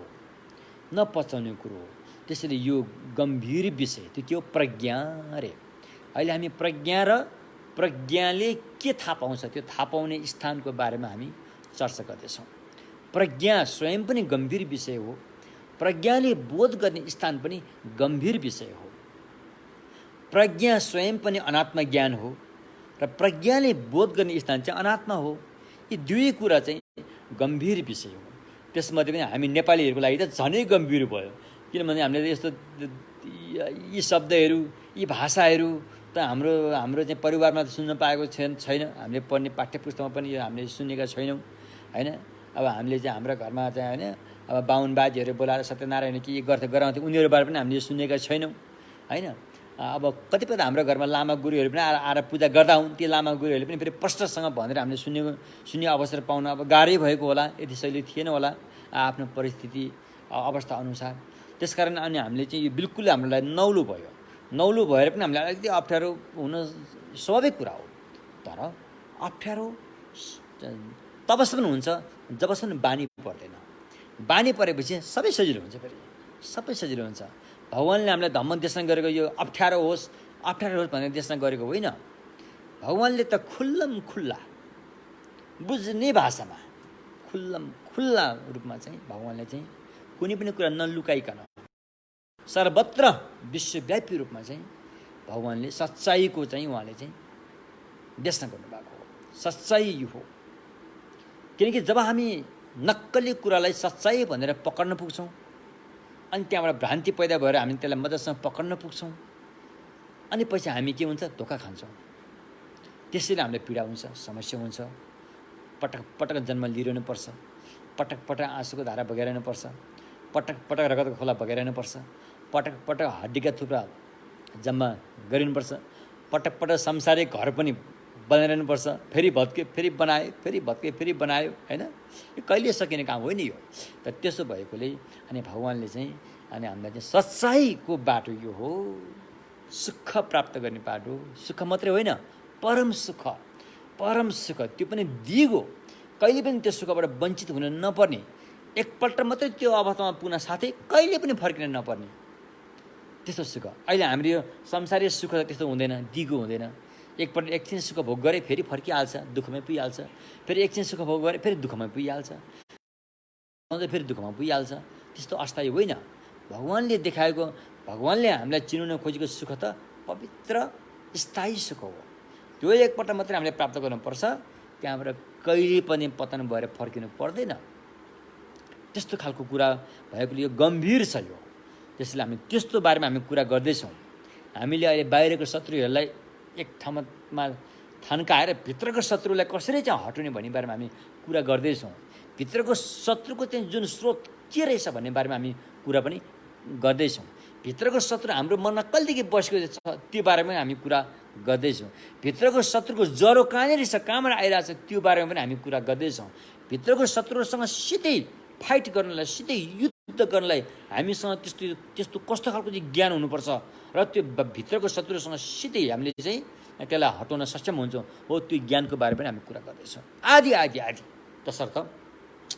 हो। त्यसैले यो गम्भीर विषय त्यो के हो? प्रज्ञा रे। अहिले हामी प्रज्ञा र प्रज्ञाले के थाहा पाउँछ त्यो थाहा पाउने स्थानको बारेमा हामी चर्चा गर्दैछौँ। प्रज्ञा स्वयं पनि गम्भीर विषय हो, प्रज्ञाले बोध गर्ने स्थान पनि गम्भीर विषय हो। प्रज्ञा स्वयं पनि अनात्मा ज्ञान हो र प्रज्ञाले बोध गर्ने स्थान चाहिँ अनात्मा हो। यी दुई कुरा चाहिँ गम्भीर विषय हो। त्यसमध्ये पनि हामी नेपालीहरूको लागि त झनै गम्भीर भयो, किनभने हामीले यस्तो यी शब्दहरू, यी भाषाहरू त हाम्रो चाहिँ परिवारमा त सुन्न पाएको छैन। हामीले पढ्ने पाठ्यपुस्तकमा पनि यो हामीले सुनेका छैनौँ होइन। अब हामीले चाहिँ हाम्रो घरमा चाहिँ होइन, अब बाहुन बाजेहरू बोलाएर सत्यनारायण के गराउँथ्यो, उनीहरूबाट पनि हामीले सुनेका छैनौँ होइन। अब कतिपय त हाम्रो घरमा लामा गुरुहरू पनि आएर पूजा गर्दा हुन्, ती लामा गुरुहरूले पनि फेरि प्रष्टसँग भनेर हामीले सुन्ने अवसर पाउन अब गाह्रै भएको होला, यति शैली थिएन होला आफ्नो परिस्थिति अवस्था अनुसार। त्यसकारण अनि हामीले चाहिँ यो बिल्कुल हाम्रो लागि नौलो भयो। नौलो भएर पनि हामीलाई अलिकति अप्ठ्यारो हुन स्वाभाविक कुरा हो। तर अप्ठ्यारो तबसम्म हुन्छ जबसम्म बानी पर्दैन। बानी परेपछि सबै सजिलो हुन्छ, फेरि सबै सजिलो हुन्छ। भगवान्ले हामीलाई धम्म देशना गरेको यो अप्ठ्यारो होस् भनेर देशना गरेको होइन। भगवान्ले त खुल्लम खुल्ला बुझ्ने भाषामा खुल्लम खुल्ला रूपमा चाहिँ भगवान्ले चाहिँ कुनै पनि कुरा नलुकाइकन सर्वत्र विश्वव्यापी रूपमा चाहिँ भगवान्ले सच्चाइको चाहिँ उहाँले चाहिँ देशना गर्नुभएको हो। सच्चाइ यो हो। किनकि जब हामी नक्कली कुरालाई सच्चाइ भनेर पक्र्न पुग्छौँ अनि त्यहाँबाट भ्रान्ति पैदा भएर हामी त्यसलाई मजासँग पक्र्न पुग्छौँ अनि पछि हामी के हुन्छ, धोका खान्छौँ। त्यसैले हामीलाई पीडा हुन्छ, समस्या हुन्छ। पटक पटक जन्म लिइरहनु पर्छ, पटक पटक आँसुको धारा बगाइरहनु पर्छ, पटक पटक रगतको खोला बगाइरहनु पर्छ, पटक पटक हड्डीका थुप्रा जम्मा गरिनुपर्छ, पटक पटक संसारिक घर पनि बनाइरहनुपर्छ, फेरि भत्के फेरि बनायो, फेरि भत्के फेरि बनायो होइन। यो कहिले सकिने काम होइन यो। त त्यसो भएकोले अनि भगवान्ले चाहिँ अनि हामीलाई चाहिँ सच्चाइको बाटो यो हो, सुख प्राप्त गर्ने बाटो। सुख मात्रै होइन, परम सुख, परम सुख, त्यो पनि दिगो। कहिले पनि त्यो सुखबाट वञ्चित हुन नपर्ने, एकपल्ट मात्रै त्यो अवस्थामा पुग्न साथै कहिले पनि फर्किन नपर्ने त्यस्तो सुख। अहिले हाम्रो यो संसारीय सुख त्यस्तो हुँदैन, दिगो हुँदैन। एकपल्ट एकछिन सुख भोग गरे फेरि फर्किहाल्छ, दुःखमै पुगिहाल्छ, फेरि एकछिन सुख भोग गरे फेरि दुःखमै पुगिहाल्छ, फेरि दुःखमा पुगिहाल्छ। त्यस्तो अस्थायी होइन। भगवान्ले देखाएको, भगवान्ले हामीलाई चिनाउन खोजेको सुख त पवित्र स्थायी सुख हो। त्यो एकपल्ट मात्रै हामीले प्राप्त गर्नुपर्छ, त्यहाँबाट कहिले पनि पतन भएर फर्किनु पर्दैन। त्यस्तो खालको कुरा भएकोले यो गम्भीर छ यो। त्यसैले हामी त्यस्तो बारेमा हामी कुरा गर्दैछौँ। हामीले अहिले बाहिरको शत्रुहरूलाई एक ठाउँमा थन्काएर भित्रको शत्रुलाई कसरी चाहिँ हटाउने भन्ने बारेमा हामी कुरा गर्दैछौँ। भित्रको शत्रुको चाहिँ जुन स्रोत के रहेछ भन्ने बारेमा हामी कुरा पनि गर्दैछौँ। भित्रको शत्रु हाम्रो मनमा कहिलेदेखि बसेको छ त्यो बारेमा हामी कुरा गर्दैछौँ। भित्रको शत्रुको जरो कहाँनिर छ, कहाँबाट आइरहेछ त्यो बारेमा पनि हामी कुरा गर्दैछौँ। भित्रको शत्रुसँग सिधै फाइट गर्नलाई, सिधै युद्ध गर्नलाई हामीसँग त्यस्तो कस्तो खालको चाहिँ ज्ञान हुनुपर्छ र त्यो भित्रको शत्रुसँग सिधै हामीले चाहिँ त्यसलाई हटाउन सक्षम हुन्छौँ हो। त्यो ज्ञानको बारे पनि हामी कुरा गर्दैछौँ आदि आदि आदि। तसर्थ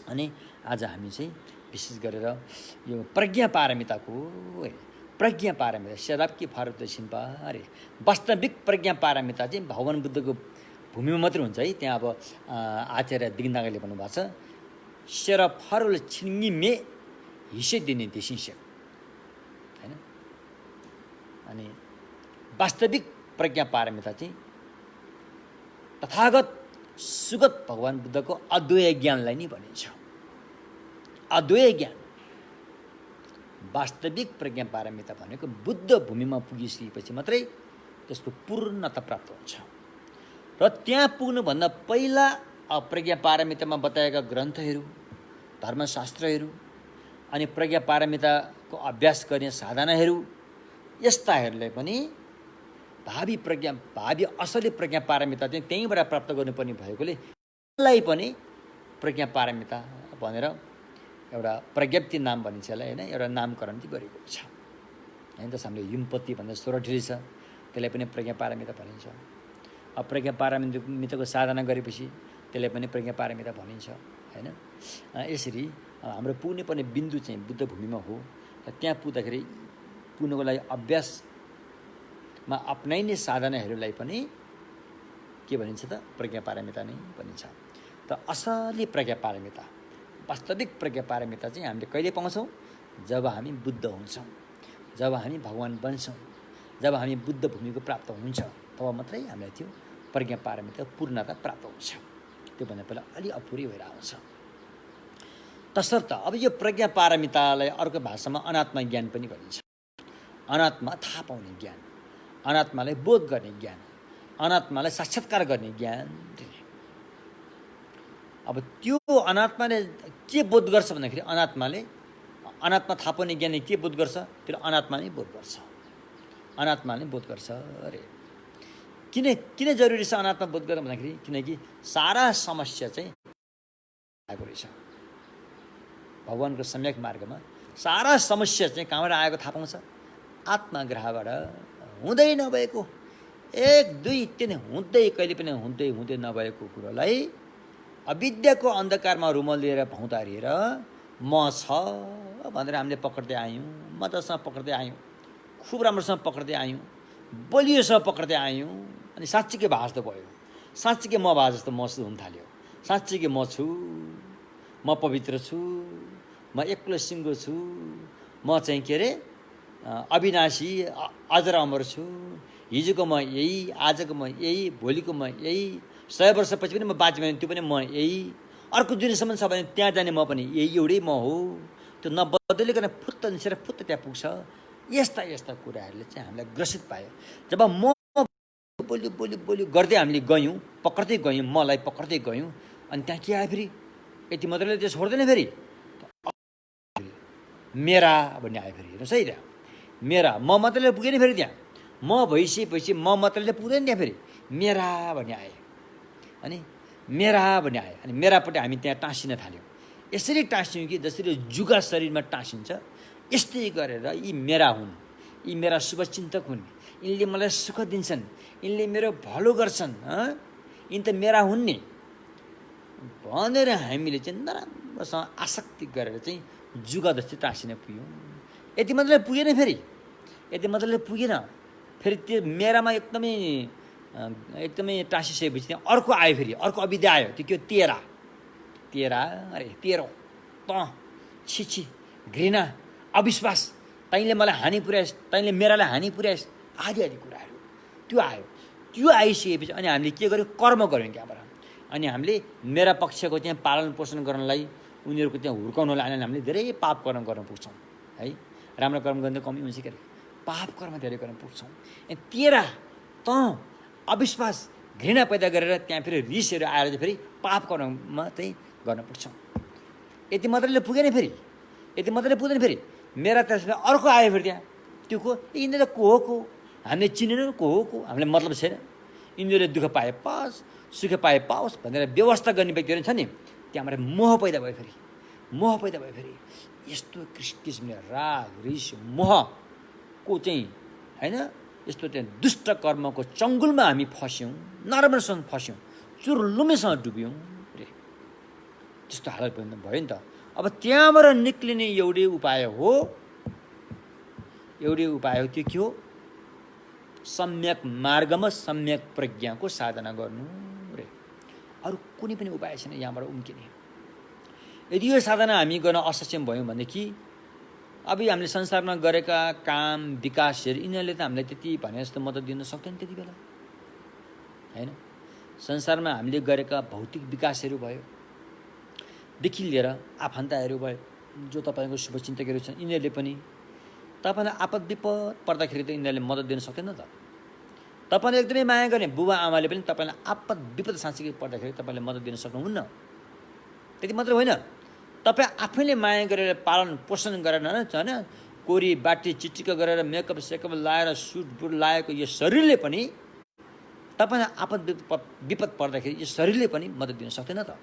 अनि आज हामी चाहिँ विशेष गरेर यो प्रज्ञा पारमिताको प्रज्ञा पारमिता सेदाप्की फारुत सिम्पा अरे वास्तविक प्रज्ञा पारमिता चाहिँ भगवान् बुद्धको भूमिमा मात्रै हुन्छ है। त्यहाँ अब आचार्य दिगनागले भन्नुभएको छ, सेर फारुल छिन्गी मे हिस्से दिने देशिष्य होइन। अनि वास्तविक प्रज्ञा पारमिता चाहिँ तथागत सुगत भगवान् बुद्धको अद्वैय ज्ञानलाई नै भनिन्छ। अद्वैय ज्ञान, वास्तविक प्रज्ञा पारमिता भनेको बुद्ध भूमिमा पुगिसकेपछि मात्रै त्यसको पूर्णता प्राप्त हुन्छ। र त्यहाँ पुग्नुभन्दा पहिला प्रज्ञा पारमितामा बताएका ग्रन्थहरू, धर्मशास्त्रहरू अनि प्रज्ञा पारमिताको अभ्यास गर्ने साधनाहरू यस्ताहरूलाई पनि भावी असली प्रज्ञा पारमिता चाहिँ त्यहीँबाट प्राप्त गर्नुपर्ने भएकोले यसलाई पनि प्रज्ञा पारमिता भनेर एउटा प्रज्ञप्ति नाम भनिन्छ यसलाई होइन, एउटा नामकरण चाहिँ गरेको छ होइन। जस हामीले युमपत्ती भन्दा सोरठेली छ, त्यसलाई पनि प्रज्ञा पारमिता भनिन्छ। अब प्रज्ञा पारमिताको साधना गरेपछि त्यसलाई पनि प्रज्ञा पारमिता भनिन्छ होइन। यसरी हाम्रो पुग्ने पर्ने बिन्दु चाहिँ बुद्ध भूमिमा हो। र त्यहाँ पुग्नको लागि अभ्यासमा अपनाइने साधनाहरूलाई पनि के भनिन्छ त, प्रज्ञा पारमिता नै भनिन्छ। त असली प्रज्ञा पारमिता, वास्तविक प्रज्ञा पारमिता चाहिँ हामीले कहिले पाउँछौँ? जब हामी बुद्ध हुन्छौँ, जब हामी भगवान् बन्छौँ, जब हामी बुद्ध भूमिको प्राप्त हुन्छ, तब मात्रै हामीलाई त्यो प्रज्ञा पारमिता पूर्णता प्राप्त हुन्छ। त्योभन्दा पहिला अलि अपुरै भएर आउँछ तसर्थ अब यो प्रज्ञा पारमितालाई अर्को भाषामा अनात्मा ज्ञान पनि भनिन्छ। अनात्मा थाहा पाउने ज्ञान, अनात्मालाई बोध गर्ने ज्ञान, अनात्मालाई साक्षात्कार गर्ने ज्ञान। अब त्यो अनात्माले के बोध गर्छ भन्दाखेरि अनात्मा थाहा पाउने ज्ञानले के बोध गर्छ? त्यो अनात्मा नै बोध गर्छ, अनात्मा नै बोध गर्छ अरे। किन जरुरी छ अनात्मा बोध गर्न भन्दाखेरि किनकि सारा समस्या चाहिँ आएको रहेछ भगवानको सम्यक मार्गमा। सारा समस्या चाहिँ कहाँबाट आएको थाहा पाउँछ? आत्माग्रहबाट। हुँदै नभएको 1 2 3 हुँदै कहिले पनि हुँदै नभएको कुरोलाई अविद्याको अन्धकारमा रुमल लिएर भौँतारिएर म छ भनेर हामीले पक्र्दै आयौँ, मजासँग पक्र्दै आयौँ, खुब राम्रोसँग पक्र्दै आयौँ, बलियोसँग पक्र्दै आयौँ। अनि साँच्चीकै भए जस्तो भयो, साँच्चीकै म भए जस्तो महसुस हुन थाल्यो। साँच्चीकै म छु, म पवित्र छु, म एक्लो सिङ्गो छु, म चाहिँ के अरे अविनाशी अजर अमर छु। हिजोको म यही, आजको म यही, भोलिको म यही, 100 वर्षपछि पनि म बाँच्यो भने त्यो पनि म यही, अर्को जुनसम्म छ भने त्यहाँ जाने म पनि यही एउटै म हो। त्यो नबदलिकन फुत्त निसेर फुत्त त्यहाँ पुग्छ। यस्ता कुराहरूले चाहिँ हामीलाई ग्रसित पायो। जब म बोल्यो गर्दै हामीले गयौँ, पक्र्दै गयौँ, मलाई पक्र्दै गयौँ, अनि त्यहाँ के आयो फेरि? यति मात्रैले त्यो छोड्दैन फेरि, मेरा भन्ने आयो फेरि। हेर्नुहोस् है, त्यहाँ मेरा म मात्रैले पुगेन फेरि, त्यहाँ म भइसकेपछि म मात्रैले पुग्दैन, त्यहाँ फेरि मेरा भन्ने आयो। अनि मेरा भन्ने आयो, अनि मेरापट्टि हामी त्यहाँ टाँसिन थाल्यौँ। यसरी टाँस्यौँ कि जसरी जुगा शरीरमा टाँसिन्छ, यस्तै गरेर यी मेरा हुन्, यी मेरा शुभचिन्तक हुन्, यिनले मलाई सुख दिन्छन्, यिनले मेरो भलो गर्छन्, यिन त मेरा हुन् नि भनेर हामीले चाहिँ नराम्रोसँग आसक्ति गरेर चाहिँ जुगा जस्तै टाँसिन पुग्यौँ। यति मात्रैले पुगेन फेरि, यति मात्रैले पुगेन फेरि त्यो मेरामा एकदमै टाँसिसकेपछि त्यहाँ अर्को आयो फेरि, अर्को अविद्या आयो। त्यो के? तेरा अरे तेरो त छिछि घृणा अविश्वास, तैँले मलाई हानि पुर्याइस्, तैँले मेरालाई हानि पुर्याइस्, आदि कुराहरू त्यो आयो। त्यो आइसकेपछि अनि हामीले के गर्यौँ? कर्म गऱ्यौँ त्यहाँबाट। अनि हामीले मेरा पक्षको चाहिँ पालन पोषण गर्नलाई, उनीहरूको चाहिँ हुर्काउनलाई हामीले धेरै पाप कर्म गर्न पुग्छौँ है। राम्रो कर्म गर्ने कमी हुन्छ के अरे, पाप कर्म धेरै गर्न पुग्छौँ। तेरा त अविश्वास घृणा पैदा गरेर त्यहाँ फेरि रिसहरू आएर चाहिँ फेरि पाप कर्ममा चाहिँ गर्न पुग्छौँ। यति मात्रैले पुगेन फेरि, यति मात्रैले पुग्दैन फेरि मेरा त्यसमा अर्को आयो फेरि त्यहाँ। त्यो को? यिनीहरू को हो को? हामीले चिनेनौँ को हो को, हामीलाई मतलब छैन। यिनीहरूले दुःख पाए पाओस्, सुख पाए पाओस् भनेर व्यवस्था गर्ने व्यक्तिहरू छ नि, त्यहाँबाट मोह पैदा भयो फेरि, मोह पैदा भयो फेरि। यस्तो किसिमले राग रिस मोहको चाहिँ होइन, यस्तो चाहिँ दुष्ट कर्मको चङ्गुलमा हामी फस्यौँ, नराम्रोसँग फस्यौँ, चुर्लुमेसँग डुब्यौँ रे। त्यस्तो हालत भयो नि त। अब त्यहाँबाट निक्लिने एउटै उपाय हो, त्यो के हो? सम्यक मार्गमा सम्यक प्रज्ञाको साधना गर्नु रे। अरू कुनै पनि उपाय छैन यहाँबाट उम्किने। यदि यो साधना हामी गर्न असक्षम भयौँ भनेदेखि अब हामीले संसारमा गरेका काम विकासहरू यिनीहरूले त हामीलाई त्यति भने जस्तो मद्दत दिन सक्दैन त्यति बेला होइन। संसारमा हामीले गरेका भौतिक विकासहरू भयो, देखि लिएर आफन्तहरू भयो, जो तपाईँको शुभचिन्तकहरू छन्, यिनीहरूले पनि तपाईँलाई आपद विपद पर्दाखेरि त यिनीहरूले मद्दत दिन सक्दैन त। तपाईँले एकदमै माया गर्ने बुबा आमाले पनि तपाईँलाई आपद विपद साँच्चै पर्दाखेरि तपाईँले मद्दत दिन सक्नुहुन्न। त्यति मात्र होइन, तपाईँ आफैले माया गरेर पालन पोषण गरेर होइन, कोरी बाटी चिटिक्क गरेर मेकअप सेकअप लाएर सुट बुट लाएको यो शरीरले पनि तपाईँलाई आपद विपद पर्दाखेरि यो शरीरले पनि मद्दत दिन सक्दैन त।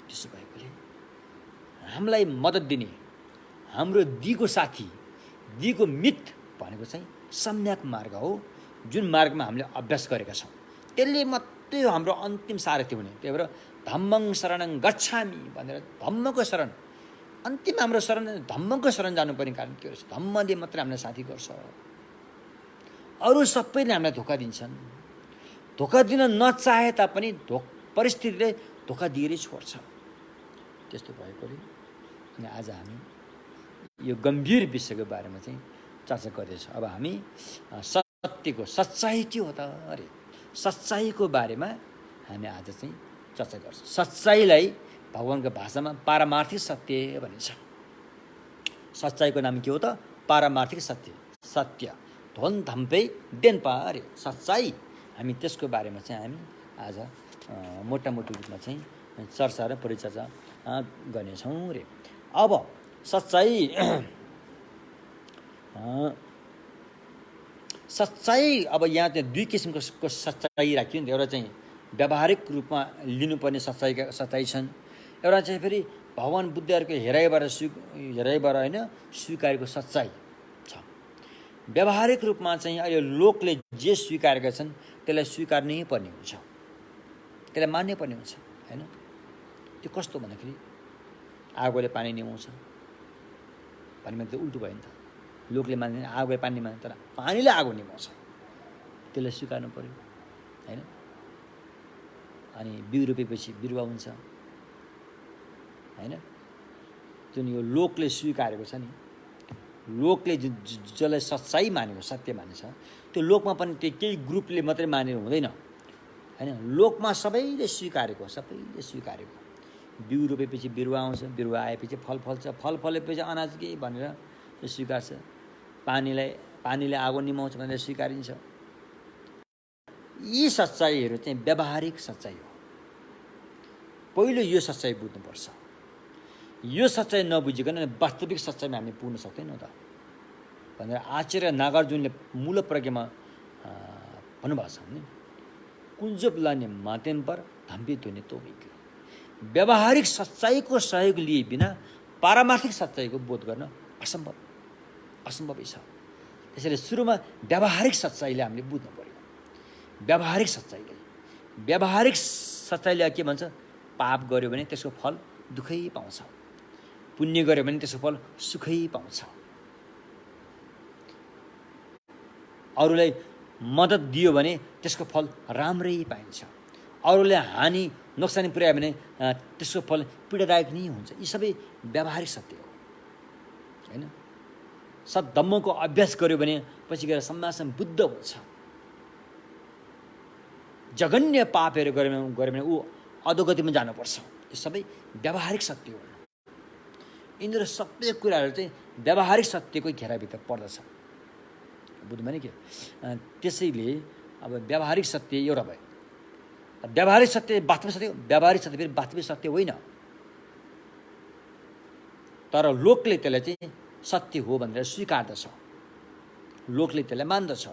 त्यसो भएकोले हामीलाई मद्दत दिने हाम्रो दिगो साथी, दिगो मित भनेको चाहिँ सम्यक मार्ग हो, जुन मार्गमा हामीले अभ्यास गरेका छौँ। त्यसले मात्रै हाम्रो अन्तिम सारथी हुने। त्यही भएर धम्मं शरणं गच्छामि भनेर धम्मको शरण, अन्तिम हाम्रो शरण धम्मको शरण जानुपर्ने कारण के हो? धम्मले मात्रै हामीलाई साथी गर्छ। अरू सबैले हामीलाई धोका दिन्छन्। धोका दिन नचाहे तापनि परिस्थितिले धोका दिएरै छोड्छ। त्यस्तो भएकोले अनि आज हामी यो गम्भीर विषयको बारेमा चाहिँ चर्चा गर्दैछौँ। अब हामी सत्यको सच्चाइ के हो त अरे, सच्चाइको बारेमा हामी आज चाहिँ चर्चा गर्छौँ। सच्चाइलाई भगवानको भाषामा पारमार्थिक सत्य भनिन्छ। सच्चाइको नाम के हो त? पारमार्थिक सत्य। सत्य धन धम्पे देनपा अरे सच्चाइ। हामी त्यसको बारेमा चाहिँ हामी आज मोटामोटी रूपमा चाहिँ चर्चा र परिचर्चा गर्नेछौँ रे। अब सच्चाइ अब यहाँ चाहिँ दुई किसिमको सच्चाइ राखियो नि त। एउटा चाहिँ व्यावहारिक रूपमा लिनुपर्ने सच्चाइ छन्, एउटा चाहिँ फेरि भगवान बुद्धहरूको हेराइबाट होइन स्वीकारेको सच्चाइ छ। व्यावहारिक रूपमा चाहिँ अहिले लोकले जे स्वीकारेका छन् त्यसलाई स्वीकार्नै पर्ने हुन्छ, त्यसलाई मान्नै पर्ने हुन्छ होइन। त्यो कस्तो भन्दाखेरि आगोले पानी निभाउँछ भन्ने त उल्टो भयो नि त। लोकले मान्दैन, आगोले पानी निभाउँछ, तर पानीले आगो निभाउँछ, त्यसलाई स्वीकार्नु पर्यो होइन। अनि बिउ रोपेपछि बिरुवा हुन्छ होइन। जुन यो लोकले स्वीकारेको छ नि, लोकले जसलाई सच्चाइ मानेको, सत्य मानेछ, त्यो लोकमा पनि त्यो केही ग्रुपले मात्रै मानेर हुँदैन होइन। लोकमा सबैले स्वीकारेको, बिउ रोपेपछि बिरुवा आउँछ, बिरुवा आएपछि फल फल्छ, फल फलेपछि अनाज के भनेर त्यो स्वीकार्छ, पानीले आगो निभाउँछ भनेर स्वीकारिन्छ। यी सच्चाइहरू चाहिँ व्यावहारिक सच्चाइ हो। पहिलो यो सच्चाइ बुझ्नुपर्छ। यो सच्चाइ नबुझिकन वास्तविक सच्चाइमा हामी पुग्न सक्दैनौँ त भनेर आचार्य नागार्जुनले मूल प्रज्ञामा भन्नुभएको छ नि। कुञ्जब लाने मातेन पर धम्पी ध्वनि तो व्यावहारिक सच्चाइको सहयोग लिए बिना पारमार्थिक सच्चाइको बोध गर्न असम्भवै छ। त्यसैले सुरुमा व्यावहारिक सच्चाइले हामीले बुझ्नु पर्यो। व्यावहारिक सच्चाइले के भन्छ? पाप गर्यो भने त्यसको फल दुःखै पाउँछ, पुण्य गर्यो भने त्यसको फल सुखै पाउँछ। अरूलाई मद्दत दियो भने त्यसको फल राम्रै पाइन्छ, अरूले हानि नोक्सानी पुर्यायो भने त्यसको फल पीडादायक नै हुन्छ। यी सबै व्यावहारिक सत्य हो होइन। सद्धम्मको अभ्यास गर्यो भने पछि गएर समाजमा बुद्ध हुन्छ। जघन्य पापहरू गर्यो भने ऊ अधोगतिमा जानुपर्छ। यो सबै व्यावहारिक सत्य हो। यिनीहरू सबै कुराहरू चाहिँ व्यावहारिक सत्यको घेराभित्र पर्दछ, बुझ्नु भने के। त्यसैले अब व्यावहारिक सत्य एउटा भयो। व्यावहारिक सत्य वास्तविक सत्य, व्यावहारिक सत्य फेरि वास्तविक सत्य होइन, तर लोकले त्यसलाई चाहिँ सत्य हो भनेर स्वीकार्दछ, लोकले त्यसलाई मान्दछ।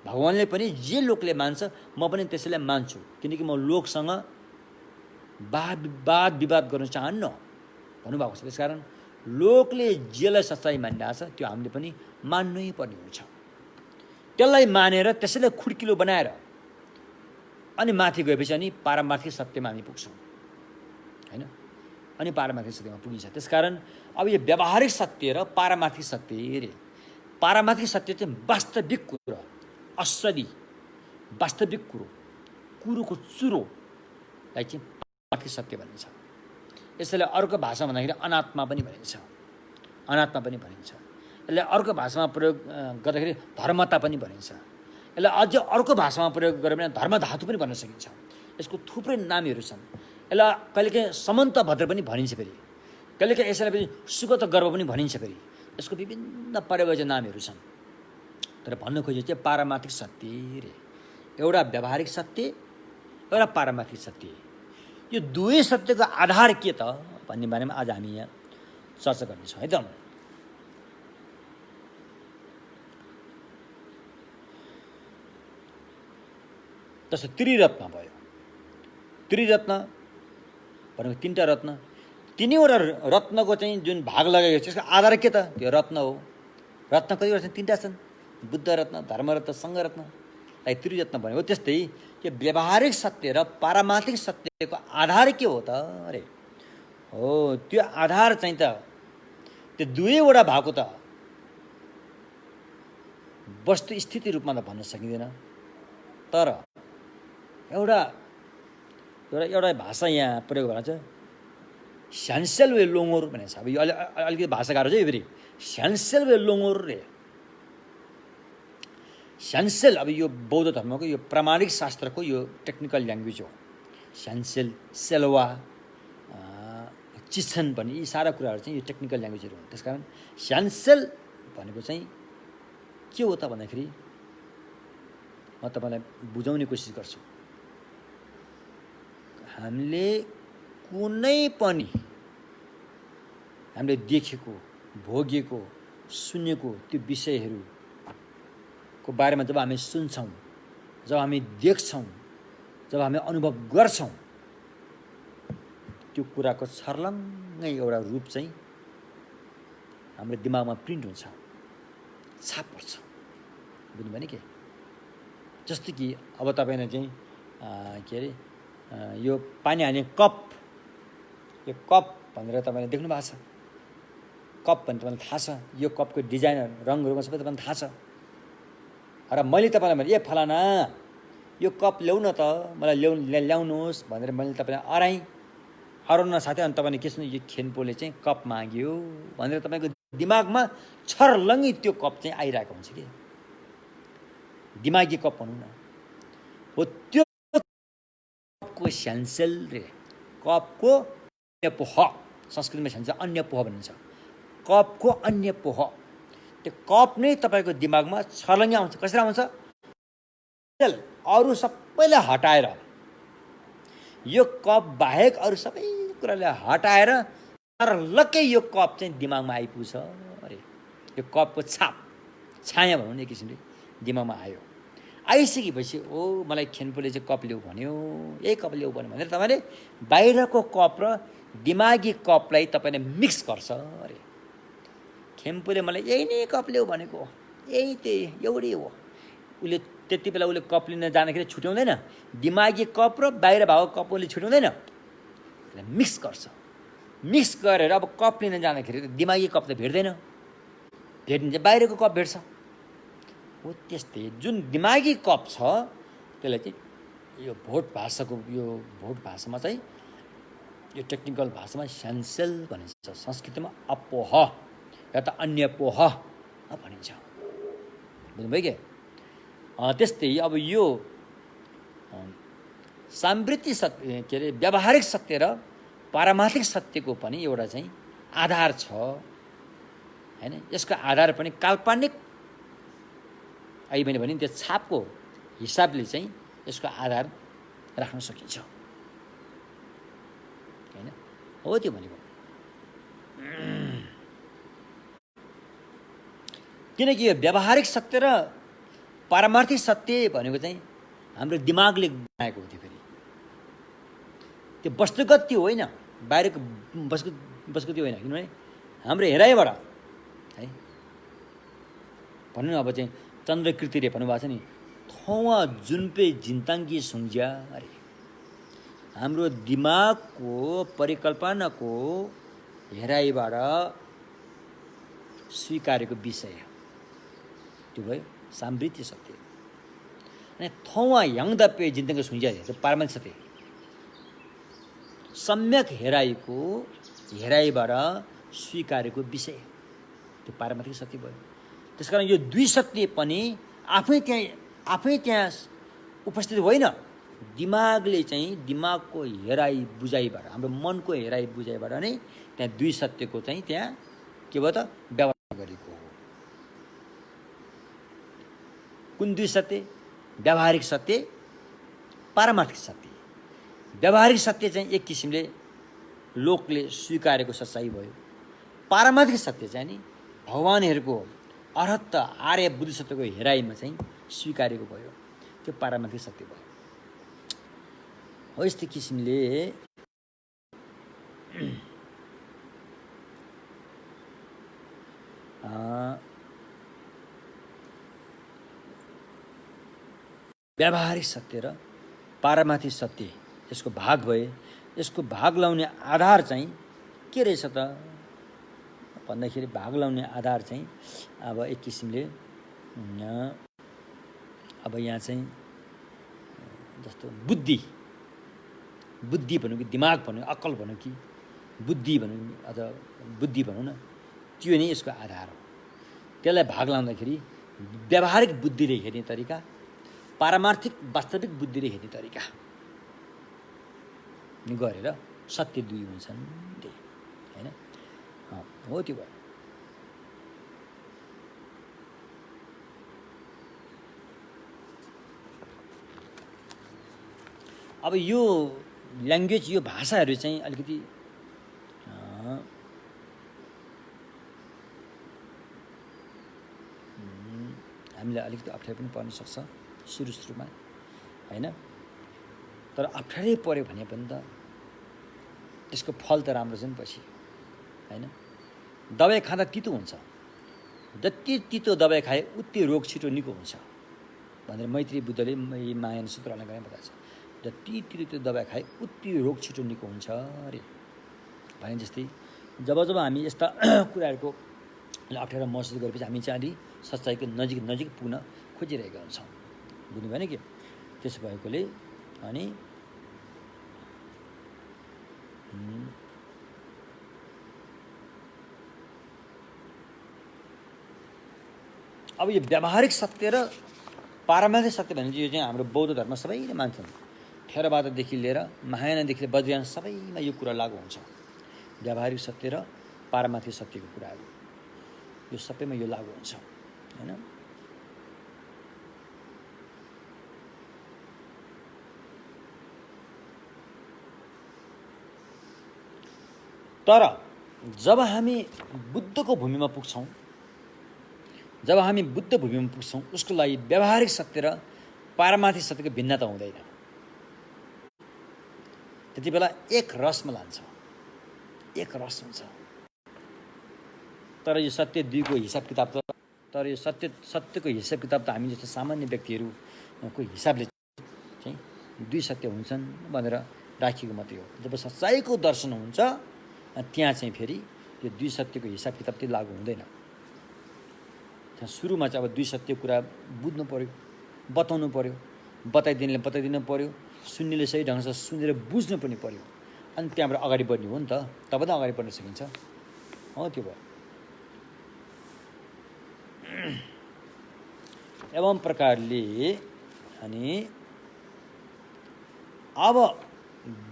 भगवानले पनि जे लोकले मान्छ म पनि त्यसैलाई मान्छु, किनकि म लोकसँग वाद विवाद गर्न चाहन्न भन्नुभएको छ। त्यसकारण लोकले जेलाई सच्चाइ मानिरहेको छ त्यो हामीले पनि मान्नै पर्ने हुन्छ। त्यसलाई मानेर त्यसैलाई खुड्किलो बनाएर अनि माथि गएपछि अनि पारमार्थिक सत्यमा हामी पुग्छौँ होइन। अनि पारमार्थिक सत्यमा पुगिन्छ। त्यसकारण अब यो व्यावहारिक सत्य र पारमार्थिक सत्य रे। पारमार्थिक सत्य चाहिँ वास्तविक कुरो, असली वास्तविक कुरोको चुरोलाई चाहिँ पारमार्थिक सत्य भनिन्छ। यसैले अर्को भाषा भन्दाखेरि अनात्मा पनि भनिन्छ, यसलाई अर्को भाषामा प्रयोग गर्दाखेरि धर्मता पनि भनिन्छ। यसलाई अझ अर्को भाषामा प्रयोग गर्यो भने धर्मधातु पनि भन्न सकिन्छ। यसको थुप्रै नामहरू छन्। यसलाई कहिलेकाहीँ समन्त भद्र पनि भनिन्छ, फेरि कहिलेकाहीँ यसलाई पनि सुगत गर्व पनि भनिन्छ। फेरि यसको विभिन्न पर्यायवाची नामहरू छन्। तर भन्न खोजेको चाहिँ पारमार्थिक सत्य रे। एउटा व्यावहारिक सत्य, एउटा पारमार्थिक सत्य। यो दुवै सत्यको आधार के त भन्ने बारेमा आज हामी यहाँ चर्चा गर्नेछौँ है त। जस्तो त्रिरत्न भयो। त्रिरत्न भनेको तिनवटा रत्न, तिनैवटा रत्नको चाहिँ जुन भाग लगाएको छ त्यसको आधार के त? त्यो रत्न हो। रत्न कतिवटा छन्? तिनवटा छन्, बुद्ध रत्न, धर्मरत्न, सङ्घरत्नलाई त्रिरत्न भनेको। त्यस्तै यो व्यावहारिक सत्य र पारमार्थिक सत्यको आधार के हो त अरे? हो, त्यो आधार चाहिँ त त्यो दुवैवटा भएको त वस्तुस्थिति रूपमा त भन्न सकिँदैन। तर एउटा भाषा यहाँ प्रयोग भएको छ, स्यान्सेलवे लोङोर भनेको छ। अब यो अलिकति भाषा गाह्रो छ यो फेरि। स्यान्सेलवे लोङोर रे। स्यान्सेल अब यो बौद्ध धर्मको यो प्रामाणिक शास्त्रको यो टेक्निकल ल्याङ्ग्वेज हो। स्यान्सेल, सेलवा, चिच्छन् पनि, यी सारा कुराहरू चाहिँ यो टेक्निकल ल्याङ्ग्वेजहरू हुन्। त्यसकारण स्यान्सेल भनेको चाहिँ के हो त भन्दाखेरि म तपाईँलाई बुझाउने कोसिस गर्छु। हामीले कुनै पनि हामीले देखेको, भोगेको, सुनेको त्यो विषयहरूको बारेमा जब हामी सुन्छौँ, जब हामी देख्छौँ, जब हामी अनुभव गर्छौँ, त्यो कुराको छर्लङ्गै एउटा रूप चाहिँ हाम्रो दिमागमा प्रिन्ट हुन्छ, छाप पर्छ। बुझ्नुभयो नि के? जस्तो कि अब तपाईँले चाहिँ के अरे यो पानी हाल्ने कप, यो कप भनेर तपाईँले देख्नु भएको छ। कप भने तपाईँलाई थाहा छ, यो कपको डिजाइनर, रङहरूमा सबै तपाईँलाई थाहा छ। र मैले तपाईँलाई भने, ए फलाना यो कप ल्याउन त, मलाई ल्याउनुहोस् भनेर मैले तपाईँलाई हराउन साथै अनि तपाईँले के सुन्नु, यो खेन्पोले चाहिँ कप माग्यो भनेर तपाईँको दिमागमा छर्लङ्गै त्यो कप चाहिँ आइरहेको हुन्छ कि दिमागी कप भनौँ न। हो त्यो कपको स्यान्सेल रे, कपको अन्य पोह, संस्कृतमा स्यान्सेल अन्य पोह भनिन्छ। कपको अन्य पोह, त्यो कप नै तपाईँको दिमागमा छर्लङ्गै आउँछ। कसरी आउँछ? अरू सबैलाई हटाएर, यो कप बाहेक अरू सबै कुरालाई हटाएर छर्लक्कै यो कप चाहिँ दिमागमा आइपुग्छ। अरे यो कपको छाप, छाया भनौँ न, एक किसिमले दिमागमा आयो। आइसकेपछि ओ मलाई खेन्पोले चाहिँ कप ल्याऊ भन्यो, यही कप ल्याऊ भन्यो भनेर तपाईँले बाहिरको कप र दिमागी कपलाई तपाईँले मिक्स गर्छ। अरे खेम्पोले मलाई यही नै कप ल्याऊ भनेको, यही त्यही एउटै हो। उसले त्यति बेला उसले कप लिन जाँदाखेरि छुट्याउँदैन, दिमागी कप र बाहिर भएको कप उसले छुट्याउँदैन, मिक्स गर्छ। मिक्स गरेर अब कप लिन जाँदाखेरि दिमागी कप त भेट्दैन, भेट्ने चाहिँ बाहिरको कप भेट्छ। हो त्यस्तै जुन दिमागी कप छ त्यसलाई चाहिँ यो भोट भाषामा चाहिँ, यो टेक्निकल भाषामा स्यान्सेल भनिन्छ। संस्कृतमा अपोह या त अन्य पोह भनिन्छ। बुझ्नुभयो के? त्यस्तै अब यो साम्वृत्ति सत्य, के अरे व्यावहारिक सत्य र पारमार्थिक सत्यको पनि एउटा चाहिँ आधार छ हैन। यसको आधार पनि काल्पनिक आइबने भने त्यो छापको हिसाबले चाहिँ यसको आधार राख्न सकिन्छ हैन। हो त्यो भनेको, किनकि यो व्यावहारिक सत्य र पारमार्थिक सत्य भनेको चाहिँ हाम्रो दिमागले बनाएको हो। फेरि त्यो वस्तुगत त्यो होइन, बाहिरको वस्तुगत त्यो होइन। किनभने हाम्रो हेराइबाट है भन्नु न, अब चाहिँ चन्द्रकृतिले भन्नुभएको छ नि, थौवा जुन्पे जिन्ताङ्गी सुन्ज्या। अरे हाम्रो दिमागको परिकल्पनाको हेराइबाट स्वीकारेको विषय त्यो भयो साम्वृत्ति सत्य। अनि थौवा याङदपे जिन्ताङ्गी सुन्ज्या त्यो पारमार्थिक सत्य, सम्यक हेराइबाट स्वीकारेको विषय त्यो पारमार्थिक सत्य भयो। त्यसकारण यो दुई सत्य पनि आफै त्यहाँ उपस्थित होइन, दिमागले चाहिँ दिमागको हेराइ बुझाइबाट, हाम्रो मनको हेराइ बुझाइबाट नै त्यहाँ दुई सत्यको चाहिँ त्यहाँ के भयो त व्यवस्था गरेको हो। कुन दुई सत्य? व्यावहारिक सत्य, पारमार्थिक सत्य। व्यावहारिक सत्य चाहिँ एक किसिमले लोकले स्वीकारेको सच्चाइ भयो। पारमार्थिक सत्य चाहिँ नि भगवानहरूको अर्हत आर्य बुद्धिसत्वको हेराइमा चाहिँ स्वीकारेको भयो, त्यो पारमार्थिक सत्य भयो। हो यस्तै किसिमले व्यावहारिक सत्य र पारमार्थिक सत्य यसको भाग भए। यसको भाग लाउने आधार चाहिँ के रहेछ त भन्दाखेरि, भाग लाउने आधार चाहिँ अब एक किसिमले अब यहाँ चाहिँ जस्तो बुद्धि भनौँ कि दिमाग भनौँ, अक्ल भनौँ कि बुद्धि भनौँ अथवा बुद्धि भनौँ न, त्यो नै यसको आधार हो। त्यसलाई भाग लाउँदाखेरि व्यावहारिक बुद्धिले हेर्ने तरिका, पारमार्थिक वास्तविक बुद्धिले हेर्ने तरिका गरेर सत्य दुई हुन्छन्। हैन। हो त्यो भयो। अब यो ल्याङ्ग्वेज, यो भाषाहरू चाहिँ अलिकति हामीलाई अलिकति अप्ठ्यारो पनि पर्न सक्छ सुरुमा हैन। तर अप्ठ्यारै पर्यो भने पनि त त्यसको फल त राम्रो छ नि पछि हैन। दबाई खाँदा तितो हुन्छ, जति तितो दबाई खाए उति रोग छिटो निको हुन्छ भनेर मैत्री बुद्धले महायान सूत्र अलङ्कारमा बताएको छ। जति तितो दबाई खाए उति रोग छिटो निको हुन्छ अरे भने जस्तै जब हामी यस्ता कुराहरूको अप्ठ्यारो महसुस गरेपछि हामी चाहिँ अलि सच्चाइको नजिक पुग्न खोजिरहेका हुन्छौँ। बुझ्नु भएन कि? त्यसो भएकोले अनि अब यो व्यावहारिक सत्य र पारमार्थिक सत्य भने यो चाहिँ हाम्रो बौद्ध धर्म सबैले मान्छन्। थेरवाददेखि लिएर महायानदेखि लिएर बौद्धयान सबैमा यो कुरा लागू हुन्छ। व्यावहारिक सत्य र पारमार्थिक सत्यको कुराहरू यो सबैमा यो लागू हुन्छ हैन। तर जब हामी बुद्धको भूमिमा पुग्छौँ, जब हामी बुद्ध भूमिमा पुग्छौँ, उसको लागि व्यावहारिक सत्य र पारमार्थिक सत्यको भिन्नता हुँदैन। त्यति बेला एक रसमा लान्छ, एक रस हुन्छ। तर यो सत्य दुईको हिसाब किताब त तर यो सत्यको हिसाब किताब त हामी जस्तो सामान्य व्यक्तिहरूको हिसाबले चाहिँ दुई सत्य हुन्छन् भनेर राखिएको मात्रै हो। जब सच्चाइको दर्शन हुन्छ त्यहाँ चाहिँ फेरि यो दुई सत्यको हिसाब किताब चाहिँ लागू हुँदैन। त्यहाँ सुरुमा चाहिँ अब दुई सत्य कुरा बुझ्नु पर्यो, बताउनु पर्यो, बताइदिनेले बताइदिनु पर्यो, सुन्नेले सही ढङ्गसँग सुनेर बुझ्नु पनि पर्यो, अनि त्यहाँबाट अगाडि बढ्ने हो नि त, तब त अगाडि बढ्न सकिन्छ। त्यो भयो। एवं प्रकारले अनि अब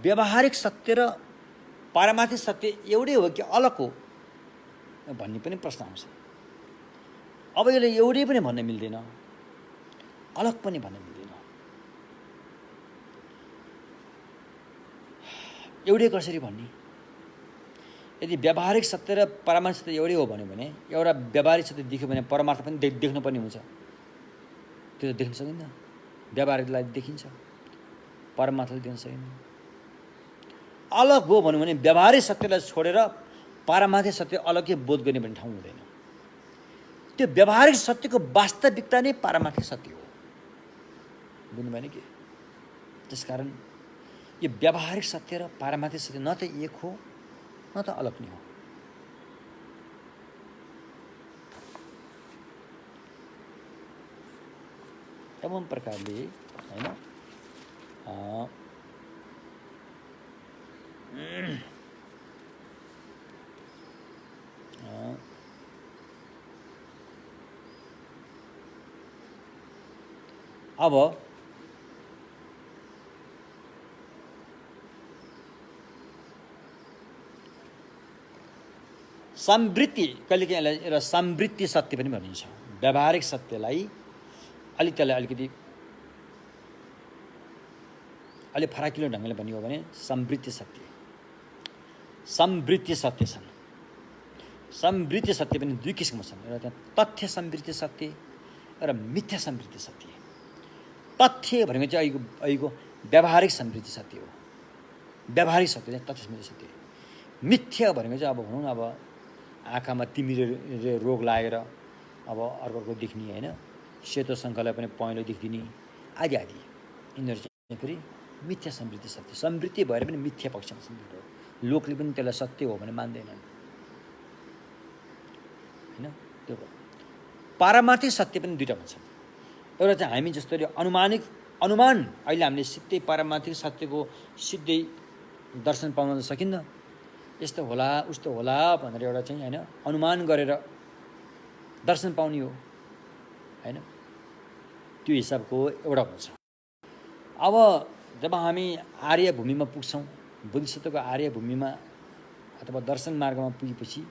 व्यावहारिक सत्य र पारमार्थिक सत्य एउटै हो कि अलग हो भन्ने पनि प्रश्न आउँछ। अब यसले एउटै पनि भन्न मिल्दैन, अलग पनि भन्न मिल्दैन। एउटै कसरी भन्ने? यदि व्यावहारिक सत्य र पारमार्थिक सत्य एउटै हो भन्यो भने एउटा व्यावहारिक सत्य देख्यो भने परमार्थ पनि देख्नुपर्ने हुन्छ। त्यो त देख्न सकिन्न। व्यावहारिकलाई देखिन्छ, परमार्थले देख्न सकिन्न। अलग हो भन्यो भने व्यावहारिक सत्यलाई छोडेर पारमार्थिक सत्य अलग्गै बोध गर्ने भन्ने ठाउँ हुँदैन। त्यो व्यावहारिक सत्यको वास्तविकता नै पारमार्थिक सत्य हो। बुझ्नु भएन कि? त्यसकारण यो व्यावहारिक सत्य र पारमार्थिक सत्य न त एक हो न त अलग नै हो। एवं प्रकारले हैन अब समवृत्ति, कहिलेकाहीँ यसलाई समवृत्ति सत्य पनि भनिन्छ। व्यावहारिक सत्यलाई त्यसलाई अलिकति अलि फराकिलो ढङ्गले भनियो भने समवृत्ति सत्य, समवृत्ति सत्य छन्। समवृत्ति सत्य पनि दुई किसिमको छन्। एउटा तथ्य समवृत्ति सत्य र मिथ्या समवृत्ति सत्य। तथ्य भनेको चाहिँ अहिलेको व्यावहारिक समवृत्ति सत्य हो। व्यावहारिक सत्य चाहिँ तथ्य समवृत्ति सत्य। मिथ्या भनेको चाहिँ अब भनौँ न, अब आँखामा तिमिरे रोग लागेर अब अर्को देख्ने होइन, सेतो शङ्खलाई पनि पहेँलो देखिदिने आदि आदि, यिनीहरू चाहिँ फेरि मिथ्या समवृत्ति सत्य। समवृत्ति भएर पनि मिथ्या पक्षमा छन्। लोकले पनि त्यसलाई सत्य हो भने मान्दैनन् होइन। त्यो पारमार्थिक सत्य पनि दुईवटा भन्छन्। एउटा चाहिँ हामी जस्तोले अनुमान अहिले हामीले सिधै पारमार्थिक सत्यको सिधै दर्शन पाउन त सकिन्न। यस्तो होला उस्तो होला भनेर एउटा चाहिँ होइन अनुमान गरेर दर्शन पाउने हो होइन। त्यो हिसाबको एउटा हुन्छ। अब जब हामी आर्य भूमिमा पुग्छौँ, बोधिसत्वको आर्य भूमिमा अथवा दर्शन मार्गमा पुगेपछि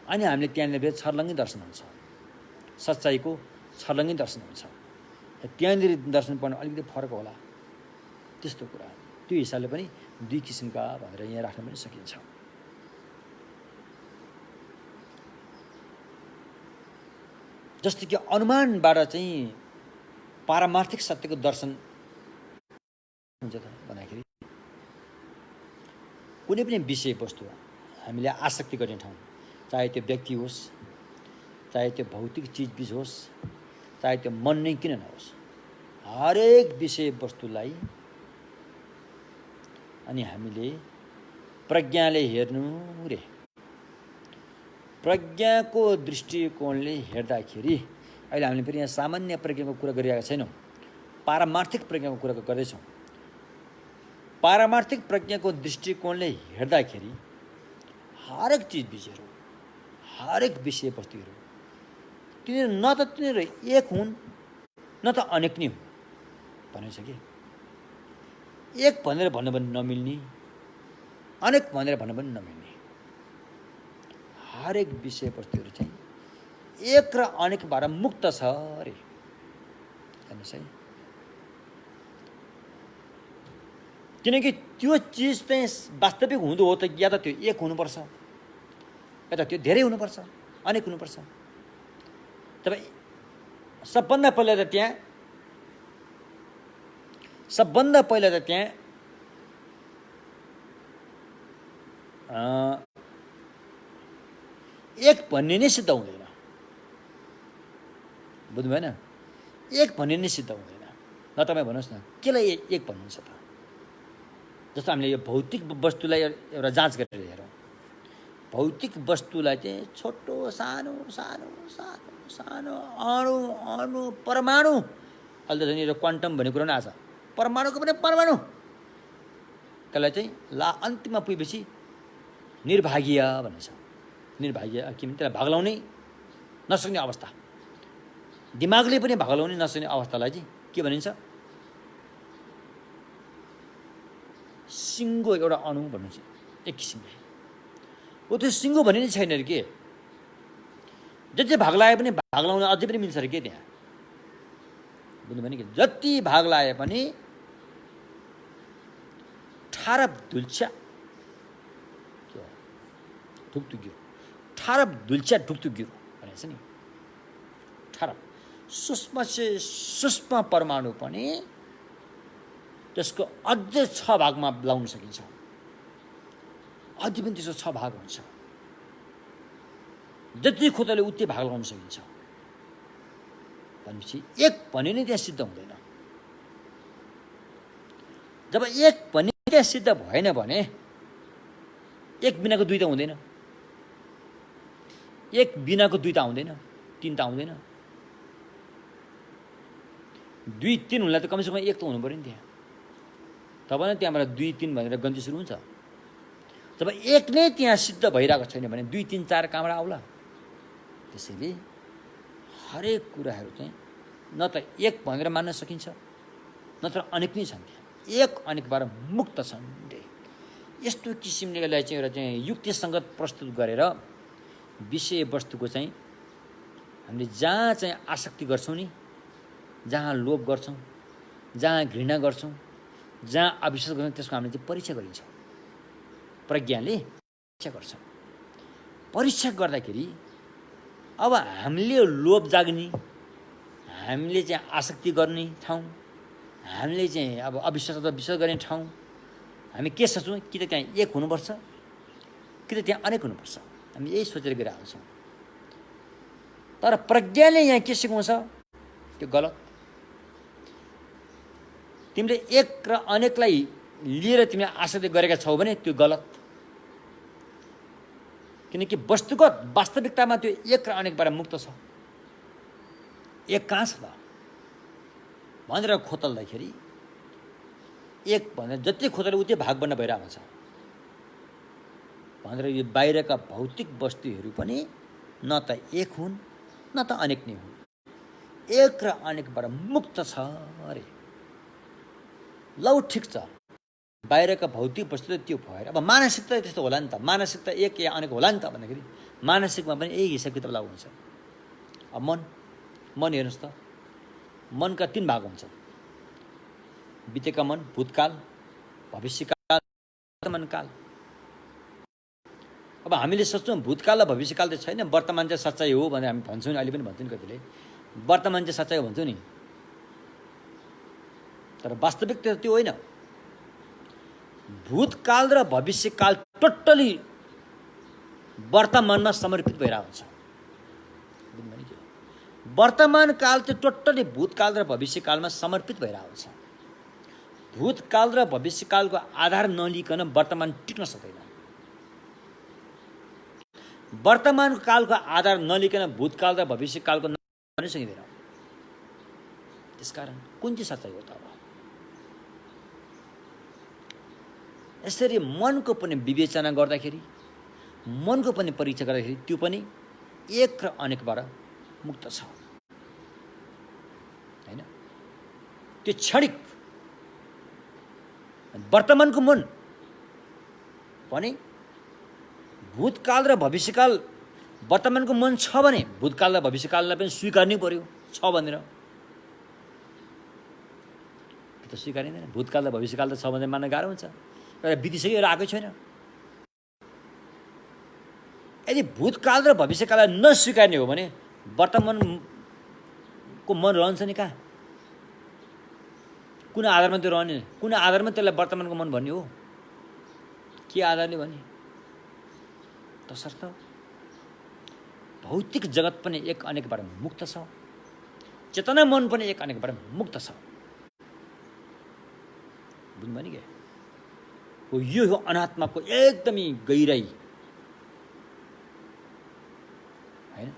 अनि हामीले त्यहाँनिर छर्लङ्गै दर्शन हुन्छ, सच्चाइको छर्लङ्गै दर्शन हुन्छ। त्यहाँनिर दर्शन पाउनु अलिकति फरक होला, त्यस्तो कुरा। त्यो हिसाबले पनि दुई किसिमका भनेर यहाँ राख्न पनि सकिन्छ। जस्तो कि अनुमानबाट चाहिँ पारमार्थिक सत्यको दर्शन हुन्छ त भन्दाखेरि कुनै पनि विषयवस्तु हामीले आसक्ति गर्ने ठाउँ, चाहे त्यो व्यक्ति होस्, चाहे त्यो भौतिक चिजबिज होस्, चाहे त्यो मन नै किन नहोस्, हरेक विषयवस्तुलाई अनि हामीले प्रज्ञाले हेर्नु रे। प्रज्ञाको दृष्टिकोणले हेर्दाखेरि अहिले हामीले फेरि यहाँ सामान्य प्रज्ञाको कुरा गरिरहेका छैनौँ, पारमार्थिक प्रज्ञाको कुरा गर्दैछौँ। पारमार्थिक प्रज्ञाको दृष्टिकोणले हेर्दाखेरि हरेक चिजबिजहरू, हरेक विषयवस्तुहरू तिनीहरू न त तिनीहरू एक हुन् न त अनेक नै हुन् भनेको छ कि। एक भनेर भन्नु पनि नमिल्ने, अनेक भनेर भन्नु पनि नमिल्ने, हरेक विषयवस्तुहरू चाहिँ एक र अनेकबाट मुक्त छ अरे। हेर्नुहोस् है, किनकि त्यो चिज चाहिँ वास्तविक हुँदो हो त या त त्यो एक हुनुपर्छ, या त त्यो धेरै हुनुपर्छ, अनेक हुनुपर्छ। तपाईँ सबभन्दा पहिला त त्यहाँ एक भन्ने नै सिद्ध हुँदैन, बुझ्नु भएन? एक भन्ने नै सिद्ध हुँदैन। ल तपाईँ भन्नुहोस् न, केलाई एक भन्नुहुन्छ त? जस्तो हामीले यो भौतिक वस्तुलाई एउटा जाँच गरेर हेरौँ। भौतिक वस्तुलाई चाहिँ छोटो सानो सानो सानो सानो अणु अणु परमाणु, अहिले त झन् यो क्वान्टम भन्ने कुरो पनि आएको छ, परमाणुको पनि परमाणु, त्यसलाई चाहिँ अन्तिममा पुगेपछि निर्भागीय भनिन्छ। निर्भागीय के भने त्यसलाई भाग्लाउनै नसक्ने अवस्था, दिमागले पनि भाग्लाउनै नसक्ने अवस्थालाई चाहिँ के भनिन्छ? सिङ्गो एउटा अणु भन्नुहुन्छ एक किसिमले। हो त्यो सिङ्गो भन्ने नै छैन अरे के, जति भाग लाए पनि भाग लाउन अझै पनि मिल्छ अरे के त्यहाँ, बुझ्नु भने कि जति भाग लाए पनि ठारप धुल्च्या ढुकढुक्यो, ठारप धुल्च्या ढुकढुक्यो भनेको छ नि। ठारप सूक्ष्म से सूक्ष्म परमाणु पनि त्यसको अझै 6 भागमा लाउन सकिन्छ, अझै पनि त्यसको 6 भाग हुन्छ। जति खोतले उति भाग लगाउन सकिन्छ भनेपछि एक भने नै त्यहाँ सिद्ध हुँदैन। जब एक भने त्यहाँ सिद्ध भएन भने एक बिनाको दुई त हुँदैन, एक बिनाको दुई त आउँदैन, तीन त आउँदैन, दुई तीन हुनलाई त कमसेकम एक त हुनु पऱ्यो नि त्यहाँ, तब नै त्यहाँबाट दुई तीन भनेर गन्ती सुरु हुन्छ। जब एक नै त्यहाँ सिद्ध भइरहेको छैन भने दुई तीन चार कहाँबाट आउला? त्यसैले हरेक कुराहरू चाहिँ न त एक भनेर मान्न सकिन्छ, नत्र अनेक नै छन्, त्यहाँ एक अनेकबाट मुक्त छन्। यस्तो किसिमले यसलाई चाहिँ एउटा चाहिँ युक्तिसङ्गत प्रस्तुत गरेर विषयवस्तुको चाहिँ हामीले जहाँ चाहिँ आसक्ति गर्छौँ नि, जहाँ लोभ गर्छौँ, जहाँ घृणा गर्छौँ, जहाँ अविश्वास गर्छौँ, त्यसको हामीले चाहिँ परीक्षा गरिन्छ, प्रज्ञाले परीक्षा गर्छ। परीक्षा गर्दाखेरि अब हामीले लोभ जाग्ने, हामीले चाहिँ आसक्ति गर्ने ठाउँ, हामीले चाहिँ अब अविश्वास अथवा विश्वास गर्ने ठाउँ हामी के सोच्छौँ? कि त त्यहाँ एक हुनुपर्छ, कि त त्यहाँ अनेक हुनुपर्छ, हामी यही सोचेर गइरहेको छौँ। तर प्रज्ञाले यहाँ के सिकाउँछ? त्यो गलत। तिमीले एक र अनेकलाई लिएर तिमीले आसक्ति गरेका छौ भने त्यो गलत, किनकि वस्तुगत वास्तविकतामा त्यो एक र अनेकबाट मुक्त छ। एक कहाँ छ त भनेर खोतल्दाखेरि एक भनेर जति खोतले उति भाग बन्न भइरहेको छ भनेर यो बाहिरका भौतिक वस्तुहरू पनि न त एक हुन् न त अनेक नै हुन्, एक र अनेकबाट मुक्त छ अरे। लौ ठिक छ, बाहिरका भौतिक वस्तु त्यो भएर अब मानसिकता त्यस्तो होला नि त, मानसिकता एक या अनेक होला नि त भन्दाखेरि मानसिकमा पनि यही हिसाब किताब लागु हुन्छ। अब मन हेर्नुहोस् त, मनका 3 भाग हुन्छन्, बितेका मन, भूतकाल, भविष्यकाल, वर्तमान काल। अब हामीले सोच्छौँ भूतकाल र भविष्यकाल त छैन, वर्तमान चाहिँ सच्चाइ हो भनेर हामी भन्छौँ नि, अहिले पनि भन्छौँ नि कतिले, वर्तमान चाहिँ सच्चाइ हो भन्छौँ नि, तर वास्तविक त्यो होइन। भूतकाल र भविष्यकाल टोटली वर्तमानमा समर्पित भइरहेको हुन्छ। वर्तमान काल चाहिँ टोटली भूतकाल र भविष्यकालमा समर्पित भइरहेको हुन्छ। भूतकाल र भविष्यकालको आधार नलिकन वर्तमान टिक्न सक्दैन। वर्तमान कालको आधार नलिकन भूतकाल र भविष्यकालको नै सकिँदैन। त्यसकारण कुन चाहिँ सच्चाइ हो त? अब यसरी मनको पनि विवेचना गर्दाखेरि, मनको पनि परीक्षा गर्दाखेरि त्यो पनि एक र अनेकबाट मुक्त छ, हैन? त्यो क्षणिक वर्तमानको मन पनि भूतकाल र भविष्यकाल, वर्तमानको मन छ भने भूतकाल र भविष्यकाललाई पनि स्वीकार्नै पर्यो छ भनेर। त्यो त स्वीकारिँदैन। भूतकाल र भविष्यकाल त छ भने मान्न गाह्रो हुन्छ, तर बितिसक्यो आएकै छैन। यदि भूतकाल र भविष्यकाललाई नस्वीकार्ने हो भने वर्तमानको मन रहन्छ नि कहाँ? कुन आधारमा त्यो रहने? कुन आधारमा त्यसलाई वर्तमानको मन भन्ने हो? के आधारले भन्ने? तसर्थ भौतिक जगत पनि एक अनेकबाट मुक्त छ, चेतना मन पनि एक अनेकबाट मुक्त छ। बुझ्नुभयो नि? के हो यो हो अनात्माको एकदमै गहिराई, हैन?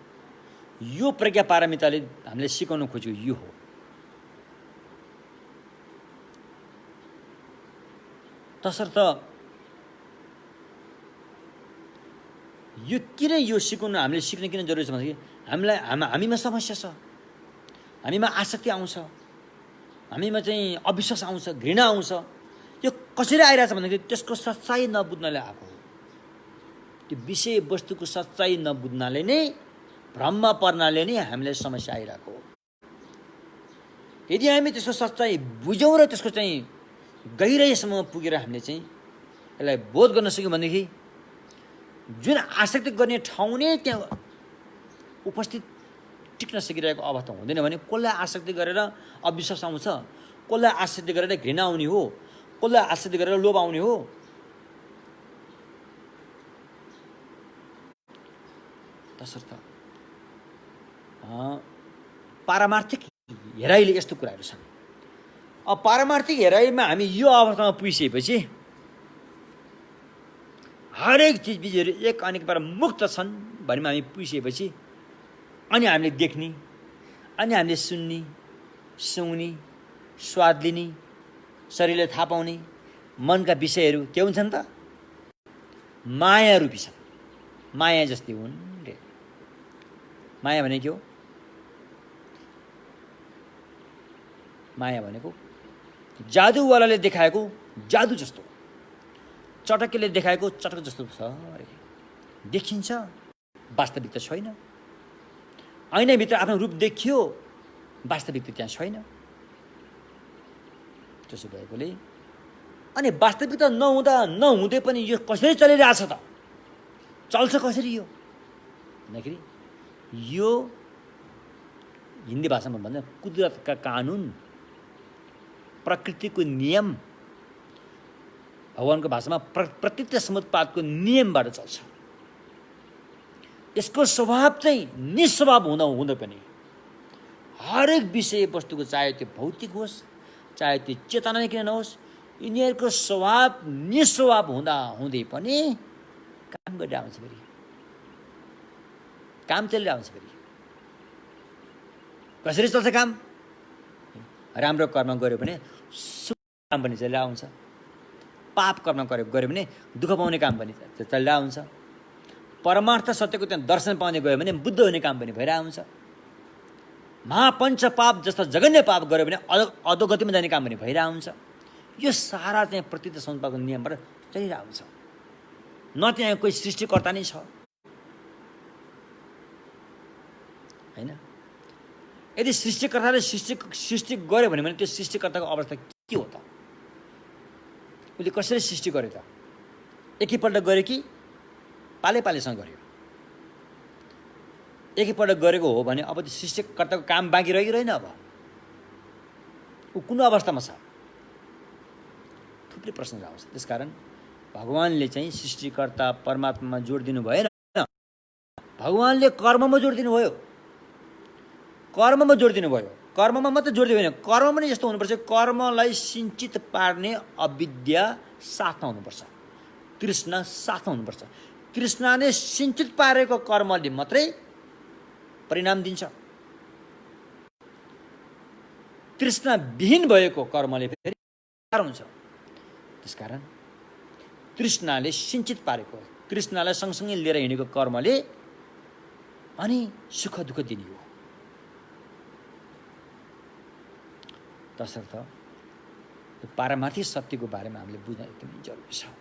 यो प्रज्ञा पारमिताले हामीले सिकाउन खोजेको यो हो। तसर्थ यो किन यो सिकाउन हामीले सिक्न किन जरुरी छ भन्दाखेरि हामीमा समस्या छ, हामीमा आसक्ति आउँछ, हामीमा चाहिँ अविश्वास आउँछ, घृणा आउँछ। यो कसरी आइरहेछ भन्दाखेरि त्यसको सच्चाइ नबुझ्नाले आएको हो। त्यो विषय वस्तुको सच्चाइ नबुझ्नाले नै, भ्रममा पर्नाले नै हामीलाई समस्या आइरहेको हो। यदि हामी त्यसको सच्चाइ बुझौँ र त्यसको चाहिँ गहिराइसम्म पुगेर हामीले चाहिँ यसलाई बोध गर्न सक्यौँ भनेदेखि जुन आसक्ति गर्ने ठाउँ नै त्यहाँ उपस्थित टिक्न सकिरहेको अवस्था हुँदैन भने कसलाई आसक्ति गरेर अविश्वास आउँछ, कसलाई आसक्ति गरेर घृणा आउने हो, कसलाई आसक्ति गरेर लोभ आउने हो? तसर्थ पारमार्थिक हेराइले यस्तो कुराहरू छन्। अब पारमार्थिक हेराइमा हामी यो अवस्थामा पुगिसकेपछि हरेक चिजबिजहरू एक अनेकबाट मुक्त छन् भन्ने हामी पुगिसकेपछि अनि हामीले देख्ने, अनि हामीले सुन्ने, सुँग्ने, स्वाद लिने, शरीरले थाहा पाउने मनका विषयहरू के हुन्छन् त? माया रूपी छन्। माया जस्तै हुन् रे। माया भनेको के हो? माया भनेको जादुवालाले देखाएको जादु जस्तो, चटकेले देखाएको चटक जस्तो छ अरे। देखिन्छ, वास्तविकता छैन। ऐनाभित्र आफ्नो रूप देखियो, वास्तविकता त्यहाँ छैन। त्यसो भएकोले अनि वास्तविकता नहुँदै पनि यो कसरी चलिरहेछ त? चल्छ कसरी यो भन्दाखेरि यो हिन्दी भाषामा भन्दा कुदरतका कानुन, प्रकृतिको नियम, भगवानको भाषामा प्रकृति समुत्पादको नियमबाट चल्छ। यसको स्वभाव चाहिँ निस्वभाव हुँदा पनि हरेक विषय वस्तुको, चाहे त्यो भौतिक होस् चाहे त्यो चेतना किन नहोस्, यिनीहरूको स्वभाव निस्वभाव हुँदै पनि काम गरेर आउँछ। फेरि काम चलिरहेको हुन्छ। फेरि कसरी चल्छ काम? राम्रो कर्म गऱ्यो भने काम पनि चलिरहेको हुन्छ, पाप कर्म गऱ्यो भने दुःख पाउने काम पनि चलिरहेको हुन्छ, परमार्थ सत्यको त्यहाँ दर्शन पाउने गयो भने बुद्ध हुने काम पनि भइरहेको हुन्छ, महापञ्च पाप जस्ता जघन्य पाप गऱ्यो भने अधोगतिमा जाने काम पनि भइरहेको हुन्छ। यो सारा चाहिँ प्रकृति संस्थाको नियमबाट चलिरहेको छ। न त्यहाँ कोही सृष्टिकर्ता नै छ हैन। यदि सृष्टिकर्ताले सृष्टि गर्यो भने त्यो सृष्टिकर्ताको अवस्था के हो त? उसले कसरी सृष्टि गर्यो त? एकैपल्ट गर्यो कि पालेपालेसँग गर्यो? एकैपल्ट गरेको हो भने अब त्यो सृष्टिकर्ताको काम बाँकी रह्यो कि रहेन? अब ऊ कुन अवस्थामा छ? थुप्रै प्रश्न आउँछ। त्यसकारण भगवानले चाहिँ सृष्टिकर्ता परमात्मामा जोड दिनु भएन, भगवानले कर्ममा जोड दिनुभयो। कर्ममा जोड दिनुभयो। कर्ममा मात्रै जोड दिनु भएन, कर्म पनि यस्तो हुनुपर्छ, कर्मलाई सिञ्चित पार्ने अविद्या साथमा हुनुपर्छ, तृष्णा साथमा हुनुपर्छ। तृष्णाले सिञ्चित पारेको कर्मले मात्रै परिणाम दिन्छ। तृष्णा विहीन भएको कर्मले फेरि हुन्छ। त्यसकारण तृष्णाले सिञ्चित पारेको, तृष्णालाई सँगसँगै लिएर हिँडेको कर्मले अनि सुख दुःख दिने हो। तसर्थ पारमार्थिक सत्यको बारेमा हामीले बुझ्न एकदमै जरुरी छ।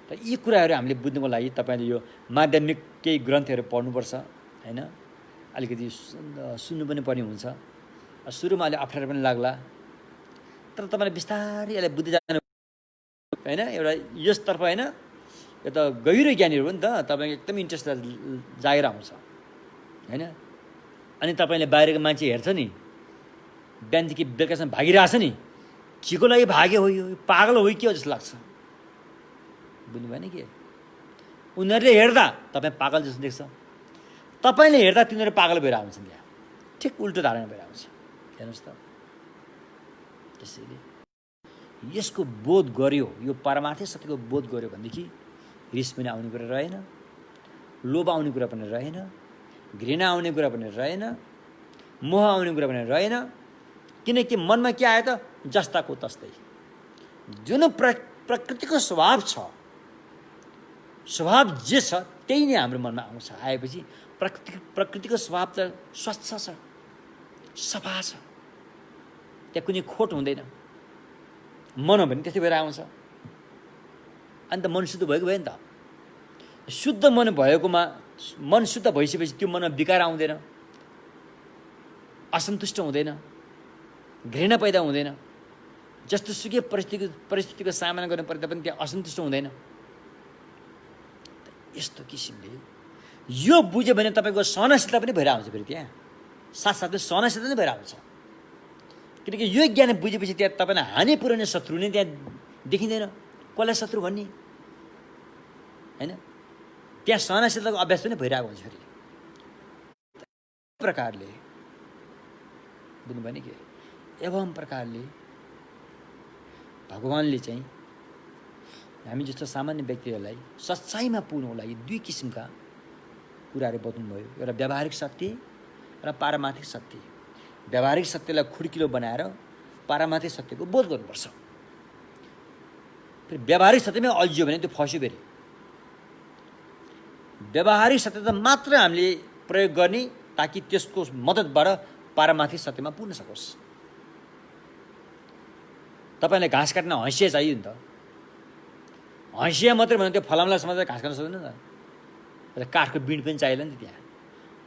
र यी कुराहरू हामीले बुझ्नको लागि तपाईँले यो माध्यमिक केही ग्रन्थहरू पढ्नुपर्छ हैन। अलिकति सुन्नु पनि पर्ने हुन्छ। सुरुमा अलि अप्ठ्यारो पनि लाग्ला, तर तपाईँले बिस्तारै यसलाई बुझ्दै जानु हैन। एउटा यसतर्फ हैन, यो त गहिरो ज्ञानीहरू हो नि त, तपाईँको एकदम इन्ट्रेस्ट जागेर आउँछ हैन। अनि तपाईँले बाहिरको मान्छे हेर्छ नि, बिहानदेखि बेलुकासम्म भागिरहेछ नि, केको लागि भाग्यो हो, यो पागल हो कि हो जस्तो लाग्छ। बुझ्नु भएन के? उनीहरूले हेर्दा तपाईँ पागल जस्तो देख्छ, तपाईँले हेर्दा तिनीहरू पागल भएर आउँछन्। त्यहाँ ठिक उल्टो धारणा भएर आउँछ। हेर्नुहोस् त। त्यसैले यसको बोध गर्यो, यो पारमार्थिक सत्यको बोध गर्यो भनेदेखि रिस पनि आउने कुरा रहेन, लोभ आउने कुरा पनि रहेन, घृणा आउने कुरा पनि रहेन, मोह आउने कुरा पनि रहेन। किनकि मनमा के आयो त? जस्ताको तस्तै। जुन प्रकृतिको स्वभाव छ, स्वभाव जे छ त्यही नै हाम्रो मनमा आउँछ। आएपछि प्रकृतिको स्वभाव त स्वच्छ छ, सफा छ, त्यहाँ कुनै खोट हुँदैन। मन हो भने त्यस्तै भएर आउँछ। अन्त मन शुद्ध भएको भयो नि त। शुद्ध मन भएकोमा, मन शुद्ध भइसकेपछि त्यो मनमा विकार आउँदैन, असन्तुष्ट हुँदैन, घृणा पैदा हुँदैन। जस्तो सुकै परिस्थितिको सामना गर्नु पर्दा पनि त्यहाँ असन्तुष्ट हुँदैन। यस्तो किसिमले यो बुझ्यो भने तपाईँको सहनशीलता पनि भएर आउँछ। फेरि त्यहाँ साथसाथै सहनशीलता पनि भएर आउँछ। किनकि यो ज्ञान बुझेपछि त्यहाँ तपाईँलाई हानि पुर्याउने शत्रु नै त्यहाँ देखिँदैन। कसलाई शत्रु भन्ने हैन। त्यहाँ सहनशीलताको अभ्यास पनि भइरहेको हुन्छ। फेरि प्रकारले बुझ्नु भएन के? एवं प्रकारले भगवानले चाहिँ हामी जस्तो सामान्य व्यक्तिहरूलाई सच्चाइमा पुग्नको लागि दुई किसिमका कुराहरू बताउनुभयो। एउटा व्यावहारिक सत्य र पारमार्थिक सत्य। व्यावहारिक सत्यलाई खुड्किलो बनाएर पारमार्थिक सत्यको बोध गर्नुपर्छ। फेरि व्यावहारिक सत्यमै अल्झियो भने त्यो फस्यो। फेरि व्यावहारिक सत्य त मात्र हामीले प्रयोग गर्ने ताकि त्यसको मद्दतबाट पारमार्थिक सत्यमा पुग्न सकोस्। तपाईँलाई घाँस काट्न हँसिया चाहियो नि त। हँसिया मात्रै भने त्यो फलामलाई समातेर घाँस काट्न सक्दैन नि त। काठको बिँड पनि चाहिएला नि त त्यहाँ।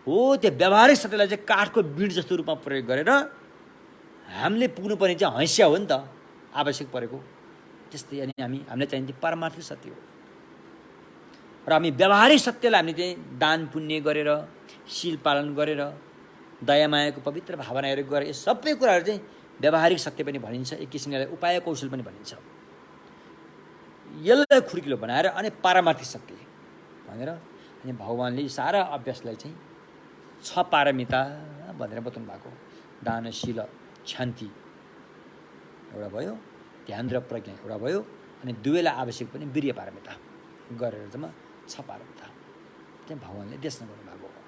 हो, त्यो व्यावहारिक सत्यलाई चाहिँ काठको बिँड जस्तो रूपमा प्रयोग गरेर हामीले पुग्नुपर्ने चाहिँ हँसिया हो नि त, आवश्यक परेको। त्यस्तै अनि हामीलाई चाहिने पारमार्थिक सत्य हो। र हामी व्यावहारिक सत्यलाई हामीले चाहिँ दान पुण्य गरेर, शील पालन गरेर, दया मायाको पवित्र भावनाहरू गरेर, यो सबै कुराहरू चाहिँ व्यावहारिक सत्य पनि भनिन्छ। एक किसिमले उपाय कौशल पनि भनिन्छ। यसलाई खुड्किलो बनाएर अनि पारमार्थिक सत्य भनेर अनि भगवानले सारा अभ्यासलाई चाहिँ 6 पारमिता भनेर बताउनु भएको। दान, शील, शान्ति एउटा भयो, ध्यान र प्रज्ञा एउटा भयो, अनि दुवैलाई आवश्यक पनि वीर्य पारमिता गरेर जम्मा 6 पारमिता चाहिँ भगवानले देशमा गर्नुभएको हो।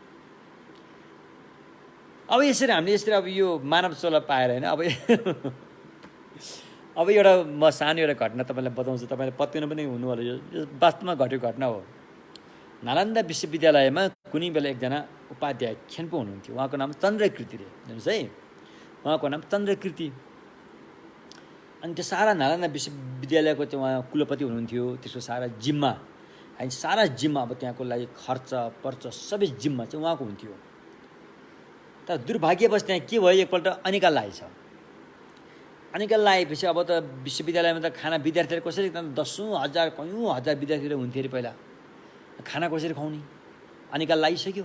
अब यसरी हामीले यसरी अब यो मानव चोला पाएर होइन, अब एउटा म सानो एउटा घटना तपाईँलाई बताउँछु। तपाईँले पत्याउनु पनि हुनु होला। यो वास्तवमा घटेको घटना हो। नालन्दा विश्वविद्यालयमा कुनै बेला एकजना उपाध्याय खेन्पो हुनुहुन्थ्यो। उहाँको नाम चन्द्रकृति रे। हेर्नुहोस् है, उहाँको नाम चन्द्रकृति। अनि त्यो सारा नालन्दा विश्वविद्यालयको त्यो उहाँ कुलपति हुनुहुन्थ्यो, त्यसको सारा जिम्मा होइन, सारा जिम्मा अब त्यहाँको लागि खर्च पर्च सबै जिम्मा चाहिँ उहाँको हुन्थ्यो। तर दुर्भाग्यवश त्यहाँ के भयो, एकपल्ट अनिकाल लागेछ। अनिकाल लागेपछि अब त विश्वविद्यालयमा त खाना विद्यार्थीहरू कसरी, दसौँ हजार कयौँ हजार विद्यार्थीहरू हुन्थ्यो अरे पहिला, खाना कसरी खुवाउने? अनिकाल लागिसक्यो,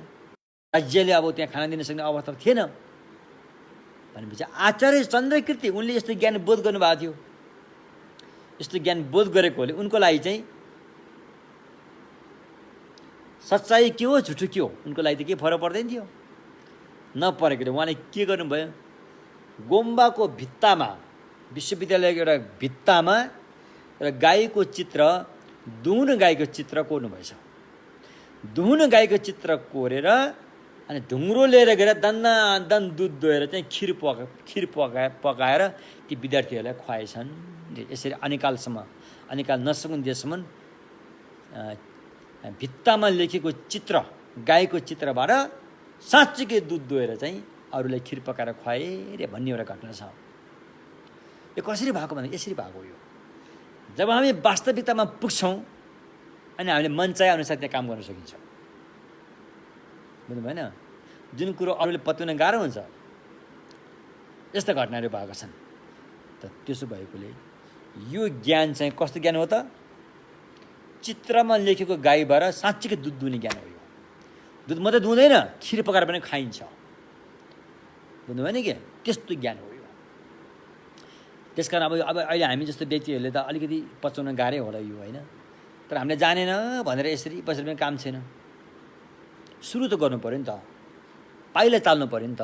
राज्यले अब त्यहाँ खाना दिन सक्ने अवस्था थिएन भनेपछि आचार्य चन्द्रकीर्ति उनले यस्तो ज्ञान बोध गर्नुभएको थियो। यस्तो ज्ञान बोध गरेकोले उनको लागि चाहिँ सच्चाइ के हो झुठो के हो उनको लागि त केही फरक पर्दैन थियो। नपरेकोले उहाँले के गर्नुभयो, गोम्बाको भित्तामा, विश्वविद्यालयको एउटा भित्तामा एउटा गाईको चित्र, दुहुन गाईको चित्र कोर्नुभएछ। दुहुन गाईको चित्र कोरेर अनि ढुङ्ग्रो लिएर गएर दन्दादन दुध दोहेर चाहिँ खिर पकाएर ती विद्यार्थीहरूलाई खुवाएछन्। यसरी अनिकालसम्म, अनिकाल नसकुन्जेलसम्म भित्तामा लेखेको चित्र, गाईको चित्रबाट साँच्चीकै दुध दोहेर चाहिँ अरूलाई खिर पकाएर खुवाए रे भन्ने एउटा घटना छ। यो कसरी भएको भन्दा यसरी भएको हो। यो जब हामी वास्तविकतामा पुग्छौँ अनि हामीले मन चाहे अनुसार त्यहाँ काम गर्न सकिन्छ, बुझ्नु भएन? जुन कुरो अरूले पत्याउन गाह्रो हुन्छ यस्ता घटनाहरू भएको छन्। त त्यसो भएकोले यो ज्ञान चाहिँ कस्तो ज्ञान हो त? चित्रमा लेखेको गाईबाट साँच्चीकै दुध दुहुने ज्ञान हो। यो दुध मात्रै दुहुँदैन, खिर पकाएर पनि खाइन्छ, बुझ्नु भएन कि? त्यस्तो ज्ञान हो यो। त्यसकारण अब अहिले हामी जस्तो व्यक्तिहरूले त अलिकति पचाउन गाह्रै होला यो, होइन? तर हामीले जानेन भनेर यसरी बसेर पनि काम छैन। सुरु त गर्नु पऱ्यो नि त, पाइला चाल्नु पऱ्यो नि त।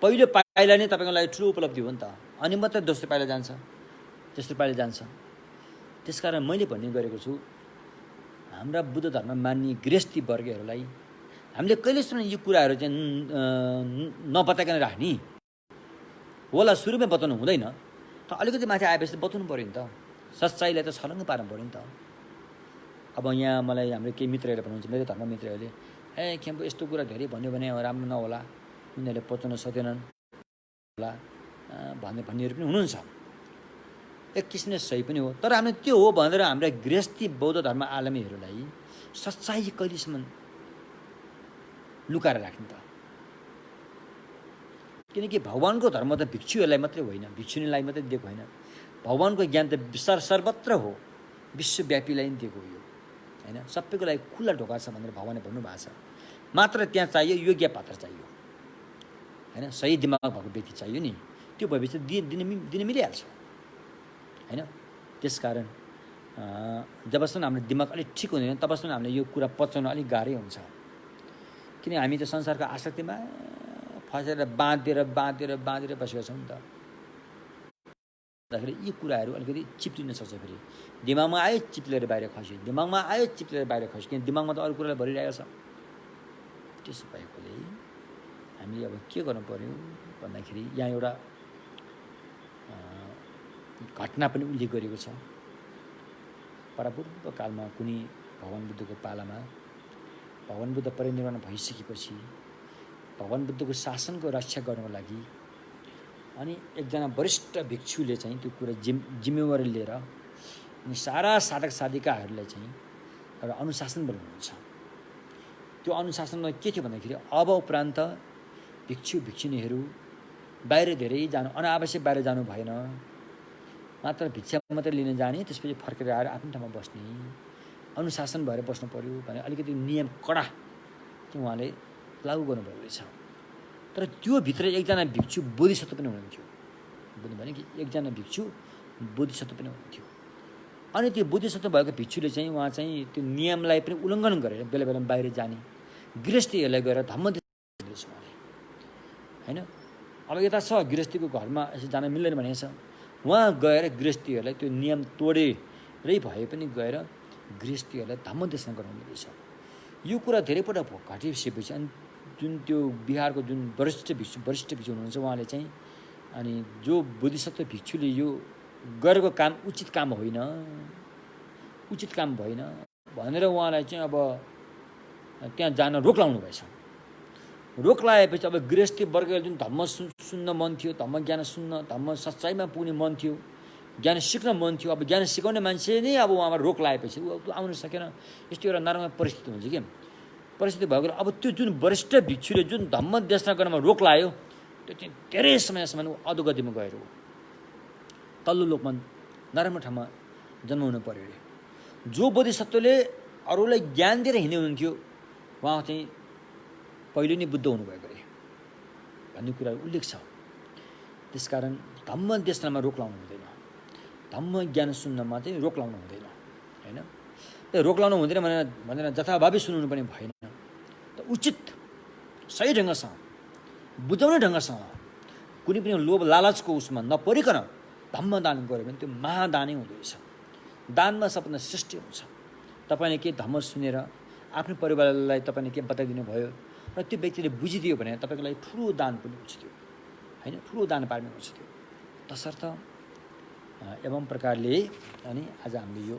पहिलो पाइला नै तपाईँको लागि ठुलो उपलब्धि हो नि त, अनि मात्रै दोस्रो पाइला जान्छ, तेस्रो पाइला जान्छ। त्यसकारण मैले भन्ने गरेको छु, हाम्रा बुद्ध धर्म मान्ने गृहस्थी वर्गहरूलाई हामीले कहिलेसम्म यो कुराहरू चाहिँ नबताइकन राख्ने होला। सुरुमै बताउनु हुँदैन, तर अलिकति माथि आएपछि बताउनु पऱ्यो नि त। सच्चाइलाई त छलङ्ग पार्नु पऱ्यो नि त। अब यहाँ मलाई हाम्रो केही मित्रहरूले भन्नुहुन्छ, मेरो धर्म मित्रहरूले, खेम्पो यस्तो कुरा धेरै भन्यो भने राम्रो नहोला, उनीहरूले पचाउन सक्दैनन् होला भन्नेहरू पनि हुनुहुन्छ। एक किसिमले सही पनि हो, तर हामीले त्यो हो भनेर हाम्रा गृहस्थी बौद्ध धर्म आलमीहरूलाई सच्चाइ कहिलेसम्म लुकाएर राख्ने त? किनकि भगवानको धर्म त भिक्षुहरूलाई मात्रै होइन, भिक्षुनीलाई मात्रै दिएको होइन। भगवानको ज्ञान त सर्वत्र हो, विश्वव्यापीलाई पनि दिएको हो यो, होइन? सबैको लागि खुल्ला ढोका छ भनेर भगवानले भन्नुभएको छ। मात्र त्यहाँ चाहियो योग्य पात्र चाहियो, होइन? सही दिमाग भएको व्यक्ति चाहियो नि। त्यो भएपछि दिन मिलिहाल्छ, होइन? त्यसकारण जबसम्म हाम्रो दिमाग अलिक ठिक हुँदैन तबसम्म हामीले यो कुरा पचाउन अलिक गाह्रै हुन्छ। किन हामी त संसारको आसक्तिमा फसेर बाँधेर बसेका छौँ नि त। भन्दाखेरि यी कुराहरू अलिकति चिप्लिन सक्छ। फेरि दिमागमा आयो चिप्लेर बाहिर खस्यो, दिमागमा आयो चिप्लेर बाहिर खस्यो, किन दिमागमा त अरू कुरालाई भरिरहेको छ। त्यसो भएकोले हामीले अब के गर्नु पर्यो भन्दाखेरि यहाँ एउटा घटना पनि उल्लेख गरिएको छ। परापूर्व कालमा कुनै भगवान बुद्धको पालामा भगवान बुद्ध परिनिर्वाण भइसकेपछि भगवान बुद्धको शासनको रक्षा गर्नको लागि अनि एकजना वरिष्ठ भिक्षुले चाहिँ त्यो कुरा जिम्मेवारी लिएर अनि सारा साधक साधिकाहरूलाई चाहिँ एउटा अनुशासन बनाउनुहुन्छ। त्यो अनुशासनमा के थियो भन्दाखेरि अब उपरान्त भिक्षु भिक्षुनीहरू बाहिर धेरै जानु, अनावश्यक बाहिर जानु भएन, मात्र भिक्षा मात्रै लिन जाने, त्यसपछि फर्केर आएर आफ्नो ठाउँमा बस्ने, अनुशासन भएर बस्नु पर्यो भने अलिकति नियम कडा चाहिँ उहाँले लागू गर्नुभएको रहेछ। तर त्यो भित्र एकजना भिक्षु बोधिसत्व पनि हुनुहुन्थ्यो, बुझ्नु भने कि एकजना भिक्षु बोधिसत्व पनि हुनुहुन्थ्यो। अनि त्यो बोधिसत्व भएको भिक्षुले चाहिँ उहाँ चाहिँ त्यो नियमलाई पनि उल्लङ्घन गरेर बेला बेलामा बाहिर जाने, गृहस्थीहरूलाई गएर धम्म दिएछ उहाँले, होइन? अब यता छ गृहस्थीको घरमा यसो जान मिल्दैन भनेको छ, उहाँ गएर गृहस्थीहरूलाई त्यो नियम तोडेरै भए पनि गएर गृहस्थीहरूलाई धम्मदेशन गराउनु रहेछ। यो कुरा धेरैपल्ट घटिसकेपछि अनि जुन त्यो बिहारको जुन वरिष्ठ भिक्षु हुनुहुन्छ उहाँले चाहिँ अनि जो बोधिसत्व भिक्षुले यो गरेको काम उचित काम होइन भनेर उहाँलाई चाहिँ अब त्यहाँ जान रोक लाउनु भएछ। रोक लगाएपछि अब गृहस्थी वर्गले जुन धम्म सुन्न मन थियो, धम्म ज्ञान सुन्न, धम्म सच्चाइमा पुग्ने मन थियो, ज्ञान सिक्न मन थियो, अब ज्ञान सिकाउने मान्छे नै अब उहाँमा रोक लागेपछि ऊ आउन सकेन। यस्तो एउटा नराम्रो परिस्थिति हुन्छ कि परिस्थिति भएको। अब त्यो जुन वरिष्ठ भिक्षुले जुन धम्म देशना गर्नमा रोक लाग्यो, त्यो चाहिँ धेरै समयसम्म अधोगतिमा गएर तल्लो लोकमा नराम्रो ठाउँमा जन्माउनु पर्यो अरे। जो बोधिसत्वले अरूलाई ज्ञान दिएर हिँड्दै हुनुहुन्थ्यो उहाँ चाहिँ पहिले नै बुद्ध हुनुभएको अरे भन्ने कुरा उल्लेख छ। त्यसकारण धम्म देशनामा रोक लाउनु हुँदैन, धम्म ज्ञान सुन्नमा चाहिँ रोक लाउनु हुँदैन होइन। रोक लाउनु हुँदैन भनेर जथाभावी सुन्नु पनि भएन। त उचित सही ढङ्गसँग बुझाउने ढङ्गसँग कुनै पनि लोभ लालचको उसमा नपरिकन धम्म दान गऱ्यो भने त्यो महादानै हुँदो रहेछ। दानमा सबभन्दा सृष्टि हुन्छ। तपाईँले के धम्म सुनेर आफ्नो परिवारलाई तपाईँले के बताइदिनु भयो र त्यो व्यक्तिले बुझिदियो भने तपाईँको लागि ठुलो दान पनि हुन्छ त्यो होइन, ठुलो दान पार्ने हुन्छ त्यो। तसर्थ एवं प्रकारले अनि आज हामीले यो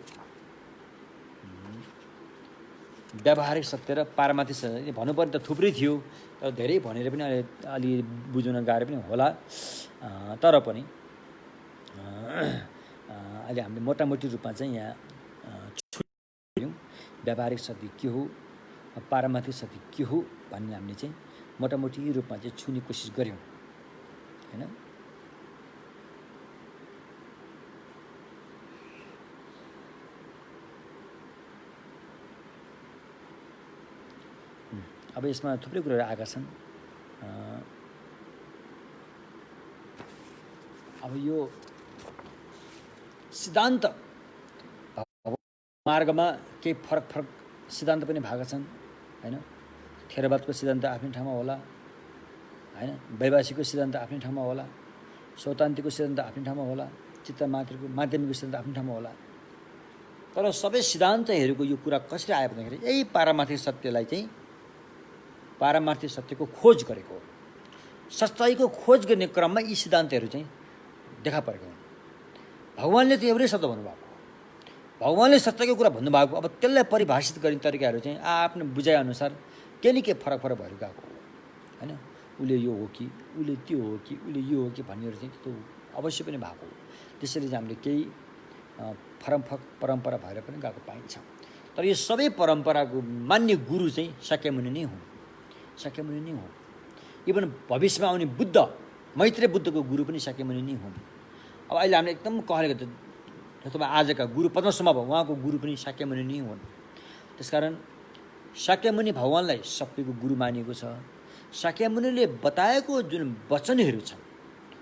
व्यावहारिक सत्य र पारमार्थिक सत्य भन्नुपर्ने त थुप्रै थियो, तर धेरै भनेर पनि अलि बुझ्न गाह्रो पनि होला। तर पनि अहिले हामीले मोटामोटी रूपमा चाहिँ यहाँ व्यावहारिक सत्य के हो, पारमार्थिक सत्य के हो भन्ने हामीले चाहिँ मोटामोटी रूपमा चाहिँ छुने कोसिस गऱ्यौँ होइन। अब यसमा थुप्रै कुराहरू आएका छन्। अब यो सिद्धान्त मार्गमा केही फरक सिद्धान्त पनि भएका छन् होइन। थेरवादको सिद्धान्त आफ्नै ठाउँमा होला होइन, वैभाषिकको सिद्धान्त आफ्नै ठाउँमा होला, सौतान्तिकको सिद्धान्त आफ्नै ठाउँमा होला, माध्यमिकको सिद्धान्त आफ्नै ठाउँमा होला। तर सबै सिद्धान्तहरूको यो कुरा कसरी आयो भन्दाखेरि यही पारमार्थिक सत्यलाई चाहिँ पारमार्थिक सत्यको खोज गरेको हो। सच्चाइको खोज गर्ने क्रममा यी सिद्धान्तहरू चाहिँ देखा परेको हुन्। भगवान्ले त एउटै शब्द भन्नुभएको, भगवान्ले सच्चाइको कुरा भन्नुभएको, अब त्यसलाई परिभाषित गर्ने तरिकाहरू चाहिँ आफ्नो बुझाइअनुसार के न के फरक भएर गएको होइन। उसले यो हो कि उसले त्यो हो कि उसले यो हो कि भन्नेहरू चाहिँ त्यो अवश्य पनि भएको हो। त्यसैले चाहिँ हामीले केही परम्परा भएर पनि गएको पाइन्छ। तर यो सबै परम्पराको मान्य गुरु चाहिँ शाक्यमुनि नै हुन्, शाक्यमुनि नै हुन्। इभन भविष्यमा आउने बुद्ध, मैत्रेय बुद्धको गुरु पनि शाक्यमुनि नै हुन्। अब अहिले हामीले एकदम कहलेको अथवा आजका गुरु पद्मसम्भव उहाँको गुरु पनि शाक्यमुनि नै हुन्। त्यसकारण शाक्यमुनि भगवान्लाई सबैको गुरु मानिएको छ। शाक्यमुनिले बताएको जुन वचनहरू छन्,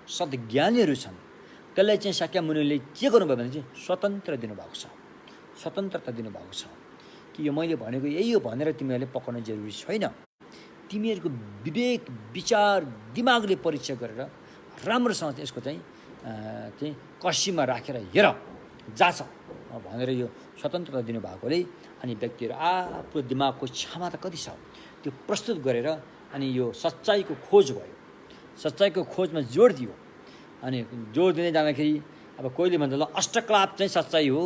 सद्ज्ञानीहरू छन्, त्यसलाई चाहिँ शाक्यमुनिले के गर्नुभयो भने चाहिँ स्वतन्त्र दिनुभएको छ, स्वतन्त्रता दिनुभएको छ कि यो मैले भनेको यही हो भनेर तिमीहरूले पकाउन जरुरी छैन। तिमीहरूको विवेक विचार दिमागले परीक्षा गरेर राम्रोसँग यसको चाहिँ कसीमा राखेर हेर जाछ भनेर यो स्वतन्त्रता दिनुभएकोले अनि व्यक्तिहरू आफ्नो दिमागको क्षमता कति छ त्यो प्रस्तुत गरेर अनि यो सच्चाइको खोज भयो, सच्चाइको खोजमा जोड दियो। अनि जोड दिँदै जाँदाखेरि अब कोहीले भन्छ ल अष्टक्लाप चाहिँ सच्चाइ हो,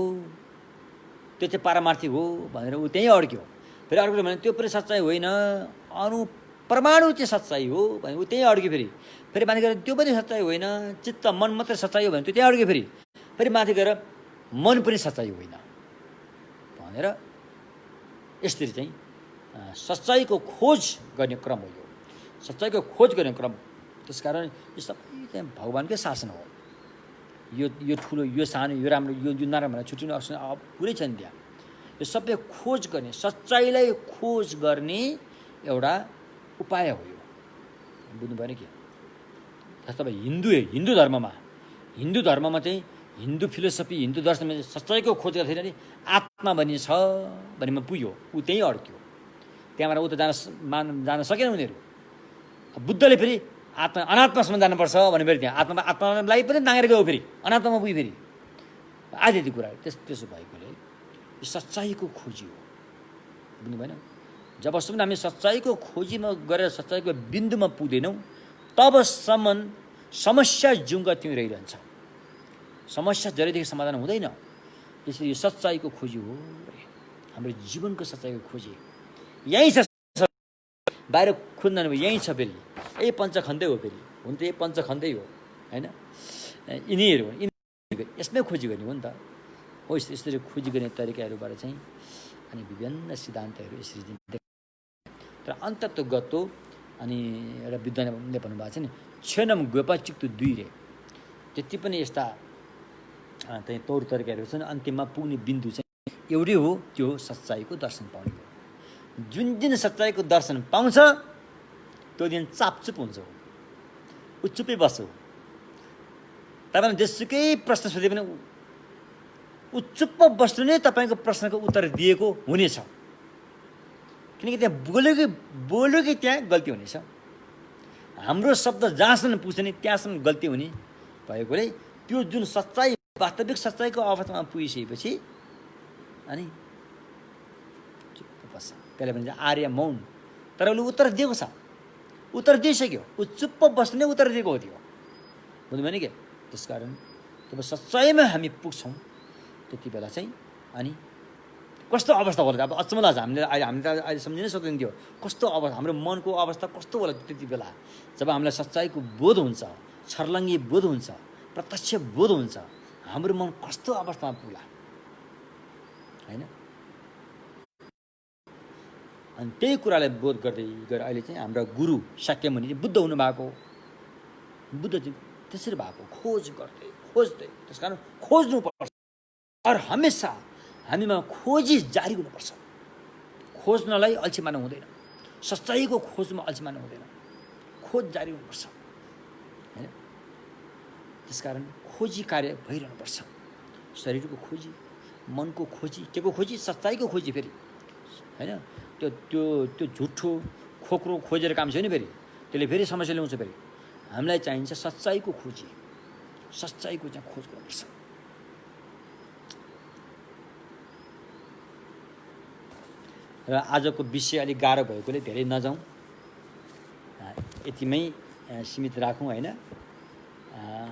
त्यो चाहिँ पारमार्थिक हो भनेर ऊ त्यहीँ अड्क्यो। फेरि अर्कोले भने त्यो पनि सच्चाइ होइन, परमाणु चाहिँ सच्चाइ हो भने ऊ त्यहीँ अड्क्यो। फेरि माथि गएर त्यो पनि सच्चाइ होइन, चित्त मन मात्रै सच्चाइ हो भने त्यो त्यहीँ अड्क्यो। फेरि माथि गएर मन पनि सच्चाइ होइन भनेर यसरी चाहिँ सच्चाइको खोज गर्ने क्रम हो यो, सच्चाइको खोज गर्ने क्रम। त्यसकारण यो सबै चाहिँ भगवान्कै शासन हो। यो ठुलो यो सानो यो राम्रो यो नराम्रो भनेर छुट्टिनु अब पुरै छ नि त्यहाँ। यो सबै खोज गर्ने, सच्चाइलाई खोज गर्ने एउटा उपाय हो यो, बुझ्नु भएन कि। जस्तो अब हिन्दू धर्ममा चाहिँ हिन्दू फिलोसफी हिन्दू दर्शनमा सच्चाइको खोज गर्दाखेरि नि आत्मा भन्ने छ भन्नेमा पुग्यो, ऊ त्यहीँ अड्क्यो। त्यहाँबाट ऊ त जान सकेन उनीहरू। बुद्धले फेरि अनात्मासम्म जानुपर्छ भने फेरि त्यहाँ आत्मालाई पनि नागेर गयो, फेरि अनात्मामा पुग्यो। फेरि आदि कुराहरू त्यसो भएकोले यो सच्चाइको खोजी हो, बुझ्नु भएन। जबसम्म हामी सच्चाइको खोजीमा गरेर सच्चाइको बिन्दुमा पुग्दैनौँ तबसम्म समस्या जुङ्गा त्यहीँ रहिरहन्छ, समस्या जहिलेदेखि समाधान हुँदैन। त्यसैले यो सच्चाइको खोजी हो, हाम्रो जीवनको सच्चाइको खोजी यहीँ छ। बाहिर खोज्नु यहीँ छ, फेरि यही पञ्चखण्डै हो। फेरि हुन त यही पञ्चखण्डै हो होइन। यिनीहरू यसमै खोजी गर्ने हो नि त। हो यसरी खोजी गर्ने तरिकाहरूबाट चाहिँ अनि विभिन्न सिद्धान्तहरू यसरी दिन्छ। तर अन्तत्वगतो अनि एउटा विद्वानले भन्नुभएको छ नि क्षणम गोपाचिक्तु दुई रे, जति पनि यस्ता चाहिँ तौर तरिकाहरू छन् अन्तिममा पुग्ने बिन्दु चाहिँ एउटै हो, त्यो सच्चाइको दर्शन पाउने हो। जुन दिन सच्चाइको दर्शन पाउँछ त्यो दिन चापचुप हुन्छ, ऊ चुपै बस्छ। तपाईँले जेसुकै प्रश्न सोधे पनि ऊ चुप्प बस्नु नै तपाईँको प्रश्नको उत्तर दिएको हुनेछ, किनकि त्यहाँ बोलेकै त्यहाँ गल्ती हुनेछ। हाम्रो शब्द जहाँसम्म पुग्छ नि त्यहाँसम्म गल्ती हुने भएकोले त्यो जुन सच्चाइ वास्तविक सच्चाइको अवस्थामा पुगिसकेपछि अनि चुप्प बस्छ। त्यसले भन्छ आर्य मौन। तर उसले उत्तर दिएको छ, उत्तर दिइसक्यो, ऊ चुप्प बस्नु नै उत्तर दिएको हो त्यो, बुझ्नुभयो नि के। त्यसकारण जब सच्चाइमा हामी पुग्छौँ त्यति बेला चाहिँ अनि कस्तो अवस्था होला, अब अचम्म लाग्छ हामीले अहिले सम्झिनै सक्दैन थियो कस्तो अवस्था, हाम्रो मनको अवस्था कस्तो होला त्यति बेला जब हामीलाई सच्चाइको बोध हुन्छ, छर्लङ्गी बोध हुन्छ, प्रत्यक्ष बोध हुन्छ, हाम्रो मन कस्तो अवस्थामा पुग्ला होइन। अनि त्यही कुरालाई बोध गर्दै अहिले चाहिँ हाम्रा गुरु शाक्यमुनि बुद्ध हुनुभएको, बुद्ध चाहिँ त्यसरी भएको खोज गर्दै खोज्दै। त्यसकारण खोज्नुपर्छ और हमेसा हामीमा खोजी जारी हुनुपर्छ। खोज्नलाई अल्छी मान्नु हुँदैन, सच्चाइको खोजमा अल्छी मान्नु हुँदैन, खोज जारी हुनुपर्छ होइन। त्यसकारण खोजी कार्य भइरहनुपर्छ, शरीरको खोजी, मनको खोजी, के को खोजी, सच्चाइको खोजी। फेरि होइन त्यो त्यो त्यो झुठो खोक्रो खोजेर काम छैन, फेरि त्यसले फेरि समस्या ल्याउँछ। फेरि हामीलाई चाहिन्छ सच्चाइको खोजी, सच्चाइको चाहिँ खोज गर्नुपर्छ। र आजको विषय अलिक गाह्रो भएकोले धेरै नजाउँ, यतिमै सीमित राखौँ होइन।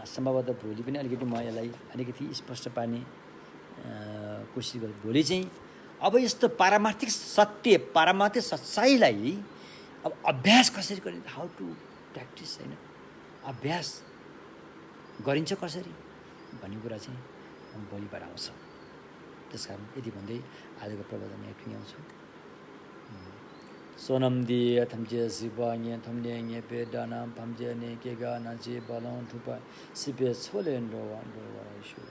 सम्भवतः भोलि पनि अलिकति म यसलाई अलिकति स्पष्ट पार्ने कोसिस गरेँ। भोलि चाहिँ अब यस्तो पारमार्थिक सत्य, पारमार्थिक सच्चाइलाई अब अभ्यास कसरी गरिन्छ, हाउ टु प्र्याक्टिस होइन, अभ्यास गरिन्छ कसरी भन्ने कुरा चाहिँ भोलिबाट आउँछ। त्यसकारण यति भन्दै आजको प्रवचन यहाँ टुङ्ग्याउँछु। सोनम दिए थम्जे सिबाङ्गे थम्लेङ्गे पे डाना फम्जे ने के गा नाचे बलौं ठुपा सिपे छोले न्डो वान्डो वाइसु।